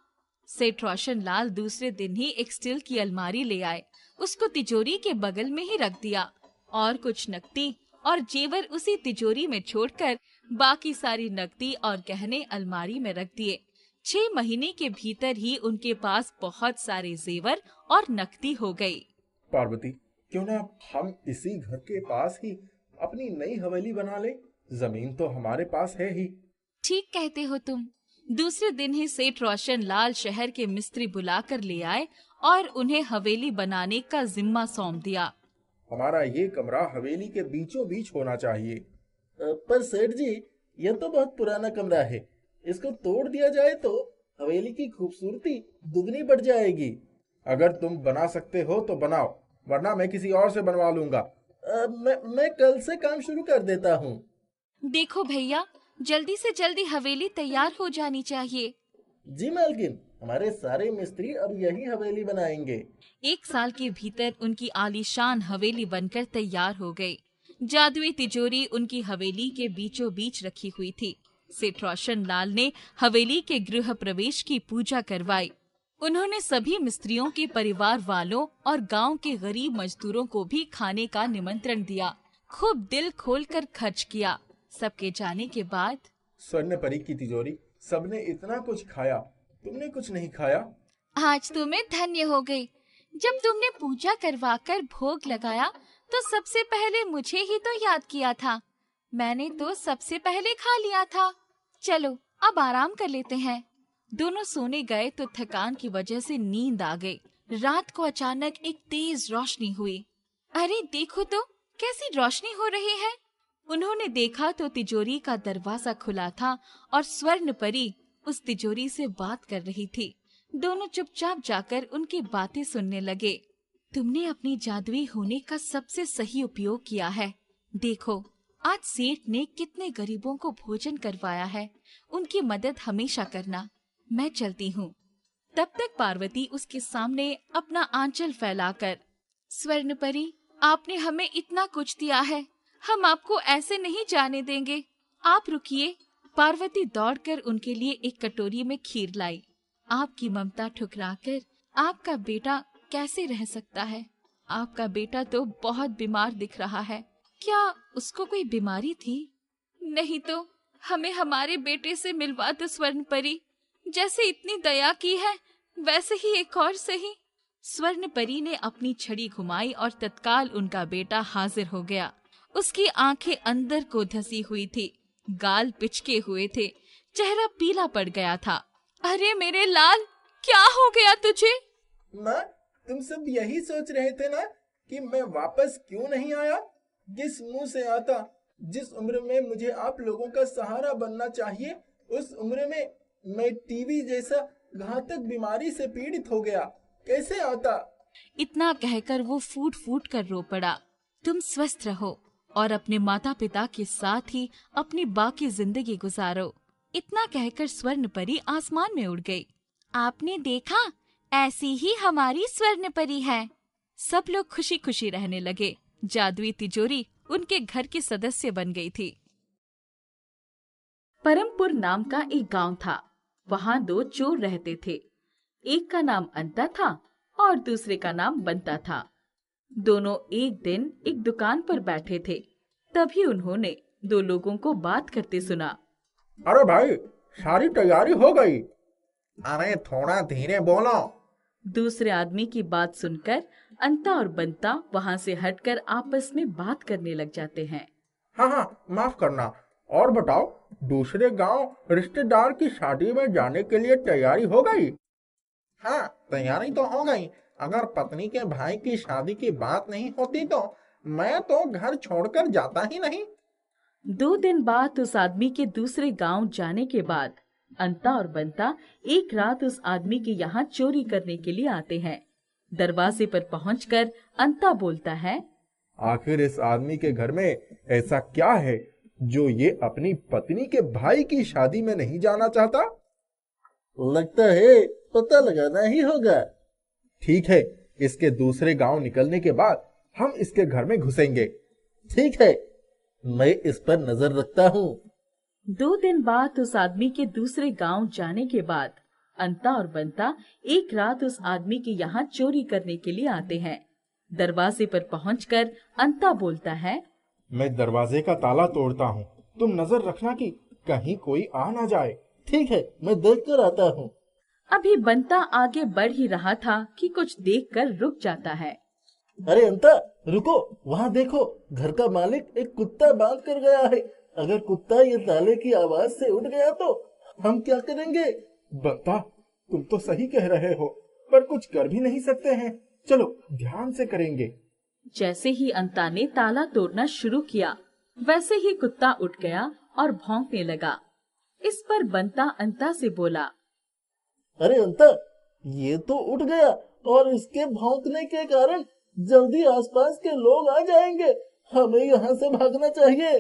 S8: सेठ रोशन लाल दूसरे दिन ही एक स्टील की अलमारी ले आए, उसको तिजोरी के बगल में ही रख दिया और कुछ नकदी और जेवर उसी तिजोरी में छोड़कर बाकी सारी नकदी और गहने अलमारी में रख दिए। 6 महीने के भीतर ही उनके पास बहुत सारे जेवर और नकदी हो गई।
S2: पार्वती, क्यों ना हम इसी घर के पास ही अपनी नई हवेली बना ले? जमीन तो हमारे पास है ही।
S8: ठीक कहते हो तुम। दूसरे दिन ही सेठ रोशन लाल शहर के मिस्त्री बुलाकर ले आए और उन्हें हवेली बनाने का जिम्मा सौंप दिया।
S2: हमारा ये कमरा हवेली के बीचों बीच होना चाहिए। पर सेठ जी, यह तो बहुत पुराना कमरा है, इसको तोड़ दिया जाए तो हवेली की खूबसूरती दुगनी बढ़ जाएगी। अगर तुम बना सकते हो तो बनाओ, वरना मैं किसी और से बनवा लूंगा। मैं कल से काम शुरू कर देता हूँ।
S8: देखो भैया, जल्दी से जल्दी हवेली तैयार हो जानी चाहिए।
S2: जी मालकिन, हमारे सारे मिस्त्री अब यही हवेली बनाएंगे।
S8: 1 साल के भीतर उनकी आलीशान हवेली बनकर तैयार हो गई। जादुई तिजोरी उनकी हवेली के बीचों बीच रखी हुई थी। सेठ रोशन लाल ने हवेली के गृह प्रवेश की पूजा करवाई। उन्होंने सभी मिस्त्रियों के परिवार वालों और गांव के गरीब मजदूरों को भी खाने का निमंत्रण दिया। खूब दिल खोलकर खर्च किया। सबके जाने के बाद
S2: स्वर्ण परी की तिजोरी, सबने इतना कुछ खाया, तुमने कुछ नहीं खाया।
S8: आज तुम्हें धन्य हो गई। जब तुमने पूजा करवाकर भोग लगाया तो सबसे पहले मुझे ही तो याद किया था। मैंने तो सबसे पहले खा लिया था। चलो अब आराम कर लेते हैं। दोनों सोने गए तो थकान की वजह से नींद आ गई। रात को अचानक एक तेज रोशनी हुई। अरे देखो तो कैसी रोशनी हो रही है। उन्होंने देखा तो तिजोरी का दरवाजा खुला था और स्वर्ण परी उस तिजोरी से बात कर रही थी। दोनों चुपचाप जाकर उनकी बातें सुनने लगे। तुमने अपनी जादुई होने का सबसे सही उपयोग किया है। देखो आज सेठ ने कितने गरीबों को भोजन करवाया है। उनकी मदद हमेशा करना। मैं चलती हूँ। तब तक पार्वती उसके सामने अपना आंचल फैलाकर, स्वर्ण परी, आपने हमें इतना कुछ दिया है, हम आपको ऐसे नहीं जाने देंगे। आप रुकिए। पार्वती दौड़कर उनके लिए एक कटोरी में खीर लाई। आपकी ममता ठुकराकर आपका बेटा कैसे रह सकता है? आपका बेटा तो बहुत बीमार दिख रहा है। क्या उसको कोई बीमारी थी? नहीं तो हमें हमारे बेटे से मिलवा दो स्वर्ण परी। जैसे इतनी दया की है वैसे ही एक और सही। स्वर्ण परी ने अपनी छड़ी घुमाई और तत्काल उनका बेटा हाजिर हो गया। उसकी आंखें अंदर को धसी हुई थी, गाल पिचके हुए थे, चेहरा पीला पड़ गया था। अरे मेरे लाल, क्या हो गया तुझे?
S2: माँ, तुम सब यही सोच रहे थे ना कि मैं वापस क्यों नहीं आया? किस मुंह से आता? जिस उम्र में मुझे आप लोगों का सहारा बनना चाहिए, उस उम्र में मैं टीबी जैसा घातक बीमारी से पीड़ित हो गया। कैसे आता?
S8: इतना कहकर वो फूट फूट कर रो पड़ा। तुम स्वस्थ रहो और अपने माता पिता के साथ ही अपनी बाकी जिंदगी गुजारो। इतना कहकर स्वर्ण परी आसमान में उड़ गई। आपने देखा, ऐसी ही हमारी स्वर्ण परी है। सब लोग खुशी खुशी रहने लगे। जादुई तिजोरी उनके घर की सदस्य बन गई थी।
S7: परमपुर नाम का एक गांव था। वहाँ 2 चोर रहते थे। एक का नाम अंता था और दूसरे का नाम बंता था। दोनों एक दिन एक दुकान पर बैठे थे। तभी उन्होंने 2 लोगों को बात करते सुना।
S2: अरे भाई, सारी तैयारी हो गई।
S3: अरे थोड़ा धीरे बोलो।
S7: दूसरे आदमी की बात सुनकर अंता और बंता वहाँ से हटकर आपस में बात करने लग जाते हैं।
S2: हाँ, माफ करना। और बताओ, दूसरे गांव रिश्तेदार की शादी में जाने के लिए तैयारी हो गई?
S3: हाँ, तैयारी तो हो गई। अगर पत्नी के भाई की शादी की बात नहीं होती तो मैं तो घर छोड़कर जाता ही नहीं।
S7: 2 दिन बाद उस आदमी के दूसरे गांव जाने के बाद अंता और बंता एक रात उस आदमी के यहाँ चोरी करने के लिए आते हैं। दरवाजे पर पहुंचकर अंता बोलता है,
S4: आखिर इस आदमी के घर में ऐसा क्या है जो ये अपनी पत्नी के भाई की शादी में नहीं जाना चाहता?
S3: लगता है पता लगाना ही होगा।
S4: ठीक है, इसके दूसरे गांव निकलने के बाद हम इसके घर में घुसेंगे।
S3: ठीक है, मैं इस पर नजर रखता हूँ।
S7: 2 दिन बाद उस आदमी के दूसरे गांव जाने के बाद अंता और बंता एक रात उस आदमी के यहाँ चोरी करने के लिए आते हैं। दरवाजे पर पहुंचकर अंता बोलता है,
S4: मैं दरवाजे का ताला तोड़ता हूँ, तुम नजर रखना कि कहीं कोई आ ना जाए।
S3: ठीक है, मैं देख कर आता हूँ।
S7: अभी बंता आगे बढ़ ही रहा था कि कुछ देखकर रुक जाता है।
S3: अरे अंता, रुको, वहाँ देखो, घर का मालिक एक कुत्ता बांध कर गया है। अगर कुत्ता ये ताले की आवाज से उठ गया तो हम क्या करेंगे?
S4: बंता, तुम तो सही कह रहे हो, पर कुछ कर भी नहीं सकते हैं। चलो ध्यान से करेंगे।
S7: जैसे ही अंता ने ताला तोड़ना शुरू किया, वैसे ही कुत्ता उठ गया और भौंकने लगा। इस पर बंता अंता से बोला,
S3: अरे अंता, ये तो उठ गया और इसके भौंकने के कारण जल्दी आसपास के लोग आ जाएंगे। हमें यहाँ से भागना चाहिए।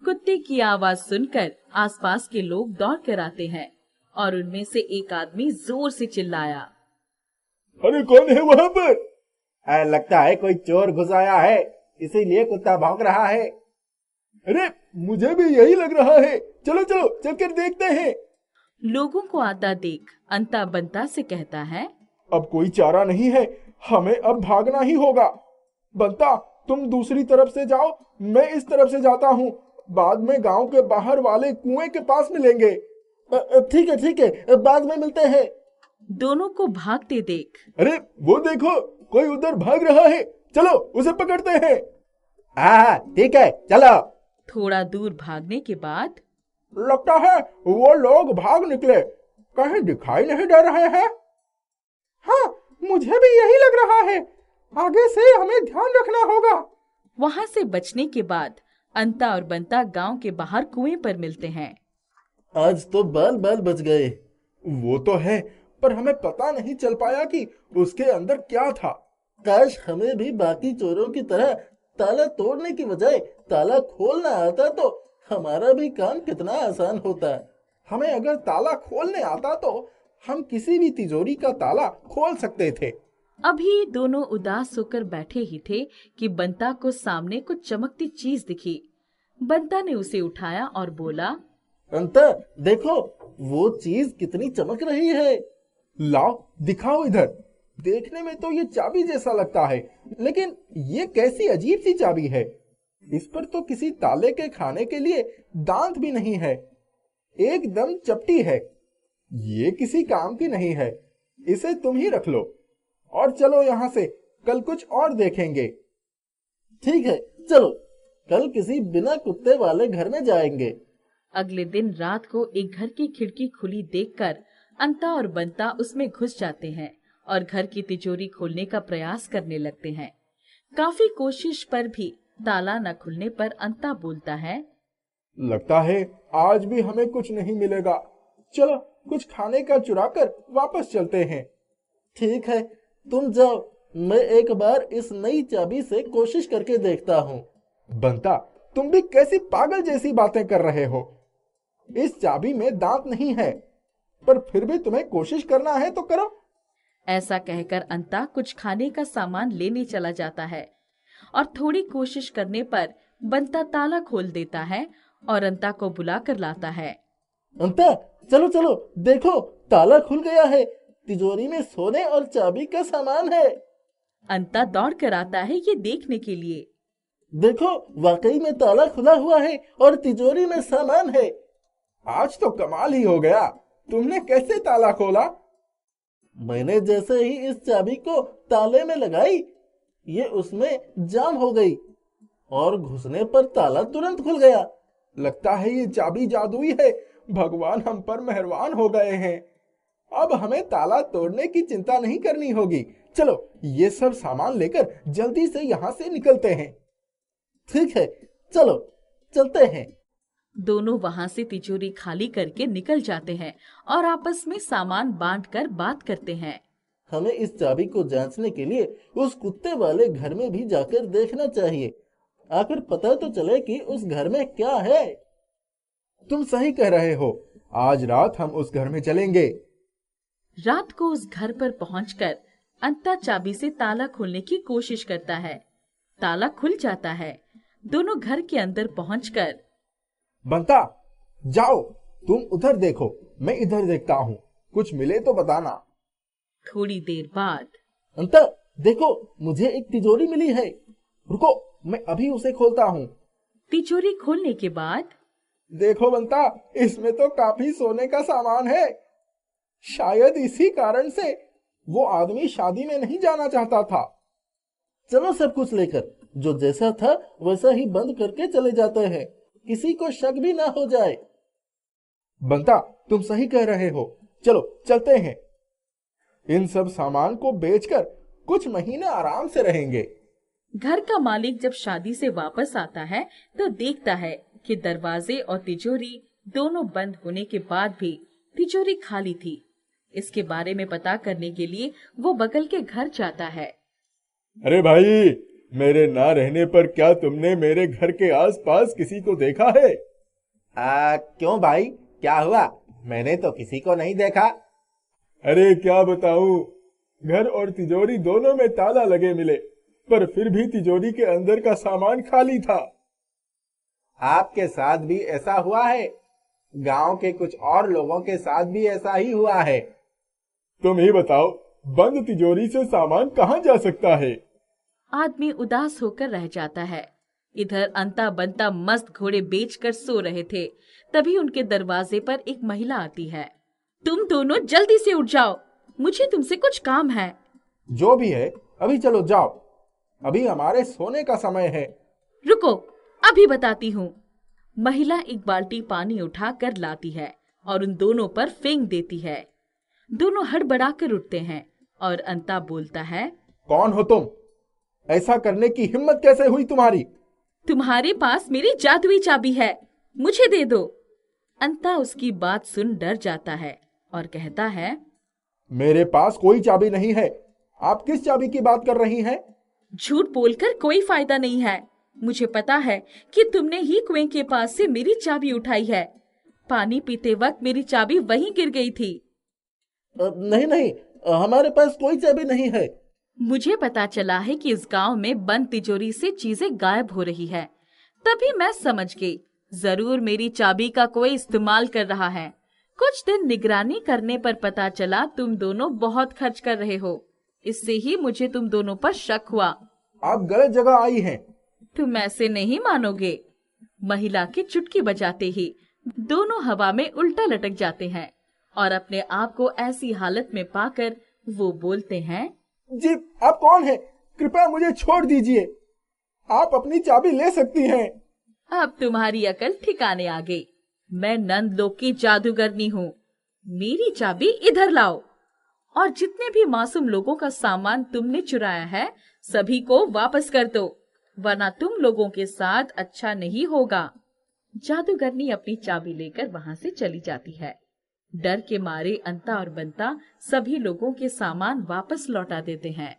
S7: कुत्ते की आवाज सुनकर आसपास के लोग दौड़ कर आते हैं और उनमें से एक आदमी जोर से चिल्लाया,
S4: अरे कौन है वहाँ पर?
S2: लगता है कोई चोर घुस आया है, इसीलिए कुत्ता भौंक रहा है।
S4: अरे मुझे भी यही लग रहा है, चलो चलो चलकर देखते हैं।
S7: लोगों को आता देख अंता बंता से कहता है,
S4: अब कोई चारा नहीं है, हमें अब भागना ही होगा। बंता, तुम दूसरी तरफ से जाओ, मैं इस तरफ से जाता हूँ। बाद में गांव के बाहर वाले कुएं के पास मिलेंगे।
S3: ठीक है, बाद में मिलते हैं।
S7: दोनों को भागते देख,
S4: अरे वो देखो, कोई उधर भाग रहा है, चलो उसे पकड़ते हैं।
S2: हाँ ठीक है, चलो।
S7: थोड़ा दूर भागने के बाद
S2: लगता है वो लोग भाग निकले, कहीं दिखाई नहीं दे रहे हैं।
S3: हाँ, मुझे भी यही लग रहा है। आगे से हमें ध्यान रखना होगा।
S7: वहाँ से बचने के बाद अंता और बंता गांव के बाहर कुएं पर मिलते हैं।
S3: आज तो बाल बाल बच गए।
S4: वो तो है, पर हमें पता नहीं चल पाया कि उसके अंदर क्या था।
S3: काश हमें भी बाकी चोरों की तरह ताला तोड़ने की बजाय ताला खोलना आता तो हमारा भी काम कितना आसान होता।
S4: हमें अगर ताला खोलने आता तो हम किसी भी तिजोरी का ताला खोल सकते थे।
S7: अभी दोनों उदास होकर बैठे ही थे कि बंता को सामने कुछ चमकती चीज दिखी। बंता ने उसे उठाया और बोला,
S3: अंता देखो, वो चीज कितनी चमक रही है।
S4: लाओ दिखाओ इधर। देखने में तो ये चाबी जैसा लगता है, लेकिन ये कैसी अजीब सी चाबी है। इस पर तो किसी ताले के खाने के लिए दांत भी नहीं है, एकदम चपटी है। ये किसी काम की नहीं है, इसे तुम ही रख लो और चलो यहाँ से, कल कुछ और देखेंगे।
S3: ठीक है, चलो कल किसी बिना कुत्ते वाले घर में जाएंगे।
S7: अगले दिन रात को एक घर की खिड़की खुली देखकर अंता और बंता उसमें घुस जाते हैं और घर की तिजोरी खोलने का प्रयास करने लगते हैं। काफी कोशिश पर भी ताला न खुलने पर अंता बोलता है,
S4: लगता है आज भी हमें कुछ नहीं मिलेगा। चलो कुछ खाने का चुरा कर वापस चलते हैं।
S3: ठीक है, तुम जाओ, मैं एक बार इस नई चाबी से कोशिश करके देखता हूँ।
S4: बंता, तुम भी कैसी पागल जैसी बातें कर रहे हो। इस चाबी में दांत नहीं है, पर फिर भी तुम्हें कोशिश करना है तो करो।
S7: ऐसा कहकर अंता कुछ खाने का सामान लेने चला जाता है और थोड़ी कोशिश करने पर बंता ताला खोल देता है और अंता को बुला कर लाता है।
S3: अंता, चलो चलो, देखो ताला खुल गया है। तिजोरी में सोने और चाबी का सामान है।
S7: अंता दौड़ कर आता है ये देखने के लिए।
S3: देखो, वाकई में ताला खुला हुआ है और तिजोरी में सामान है।
S4: आज तो कमाल ही हो गया, तुमने कैसे ताला खोला?
S3: मैंने जैसे ही इस चाबी को ताले में लगाई, ये उसमें जाम हो गई और घुसने पर ताला तुरंत खुल गया।
S4: लगता है ये चाबी जादुई है, भगवान हम पर मेहरबान हो गए हैं।
S2: अब हमें ताला तोड़ने की चिंता नहीं करनी होगी। चलो ये सब सामान लेकर जल्दी से यहाँ से निकलते हैं।
S3: ठीक है, चलो चलते हैं।
S7: दोनों वहां से तिजोरी खाली करके निकल जाते हैं और आपस में सामान बांटकर बात करते हैं।
S3: हमें इस चाबी को जांचने के लिए उस कुत्ते वाले घर में भी जाकर देखना चाहिए। आखिर पता तो चले कि उस घर में क्या है।
S2: तुम सही कह रहे हो, आज रात हम उस घर में चलेंगे।
S7: रात को उस घर पर पहुंचकर अंता चाबी से ताला खोलने की कोशिश करता है। ताला खुल जाता है। दोनों घर के अंदर पहुंचकर,
S2: बंता जाओ, तुम उधर देखो, मैं इधर देखता हूँ, कुछ मिले तो बताना।
S7: थोड़ी देर बाद,
S3: अंता देखो, मुझे एक तिजोरी मिली है।
S2: रुको, मैं अभी उसे खोलता हूँ।
S7: तिजोरी खोलने के बाद,
S2: देखो बंता, इसमें तो काफी सोने का सामान है। शायद इसी कारण से वो आदमी शादी में नहीं जाना चाहता था।
S3: चलो सब कुछ लेकर, जो जैसा था वैसा ही बंद करके चले जाते हैं, किसी को शक भी ना हो जाए।
S2: बंता तुम सही कह रहे हो, चलो चलते हैं। इन सब सामान को बेचकर कुछ महीने आराम से रहेंगे।
S7: घर का मालिक जब शादी से वापस आता है तो देखता है कि दरवाजे और तिजोरी दोनों बंद होने के बाद भी तिजोरी खाली थी। इसके बारे में पता करने के लिए वो बगल के घर जाता है।
S5: अरे भाई, मेरे ना रहने पर क्या तुमने मेरे घर के आसपास किसी को देखा है?
S2: क्यों भाई, क्या हुआ? मैंने तो किसी को नहीं देखा।
S5: अरे क्या बताऊं, घर और तिजोरी दोनों में ताला लगे मिले, पर फिर भी तिजोरी के अंदर का सामान खाली था।
S2: आपके साथ भी ऐसा हुआ है? गांव के कुछ और लोगों के साथ भी ऐसा ही हुआ है।
S5: तुम ही बताओ, बंद तिजोरी से सामान कहाँ जा सकता है?
S7: आदमी उदास होकर रह जाता है। इधर अंता बंता मस्त घोड़े बेचकर सो रहे थे। तभी उनके दरवाजे पर एक महिला आती है। तुम दोनों जल्दी से उठ जाओ, मुझे तुमसे कुछ काम है।
S2: जो भी है, अभी चलो जाओ, अभी हमारे सोने का समय है।
S7: रुको, अभी बताती हूँ। महिला एक बाल्टी पानी उठा कर लाती है और उन दोनों पर फेंक देती है। दोनों हड़बड़ाकर उठते हैं और अंता बोलता है,
S2: कौन हो तुम? ऐसा करने की हिम्मत कैसे हुई तुम्हारी?
S7: तुम्हारे पास मेरी जादुई चाबी है, मुझे दे दो। अंता उसकी बात सुन डर जाता है और कहता है,
S2: मेरे पास कोई चाबी नहीं है। आप किस चाबी की बात कर रही हैं?
S7: झूठ बोलकर कोई फायदा नहीं है। मुझे पता है कि तुमने ही कुएं के पास से मेरी चाबी उठाई है। पानी पीते वक्त मेरी चाबी वहीं गिर गई थी।
S3: नहीं, हमारे पास कोई चाबी नहीं है।
S7: मुझे पता चला है कि इस गांव में बंद तिजोरी से चीजें गायब हो रही है। तभी मैं समझ गई, जरूर मेरी चाबी का कोई इस्तेमाल कर रहा है। कुछ दिन निगरानी करने पर पता चला तुम दोनों बहुत खर्च कर रहे हो। इससे ही मुझे तुम दोनों पर शक हुआ।
S2: आप गलत जगह आई हैं।
S7: तुम ऐसे नहीं मानोगे। महिला की चुटकी बजाते ही दोनों हवा में उल्टा लटक जाते हैं और अपने आप को ऐसी हालत में पाकर वो बोलते हैं,
S2: जी आप कौन हैं? कृपया मुझे छोड़ दीजिए, आप अपनी चाबी ले सकती हैं।
S7: अब तुम्हारी अकल ठिकाने आ गई। मैं नंदलोक की जादूगरनी हूँ। मेरी चाबी इधर लाओ और जितने भी मासूम लोगों का सामान तुमने चुराया है सभी को वापस कर दो, वरना तुम लोगों के साथ अच्छा नहीं होगा। जादूगरनी अपनी चाबी लेकर वहाँ से चली जाती है। डर के मारे अंता और बंता सभी लोगों के सामान वापस लौटा देते हैं।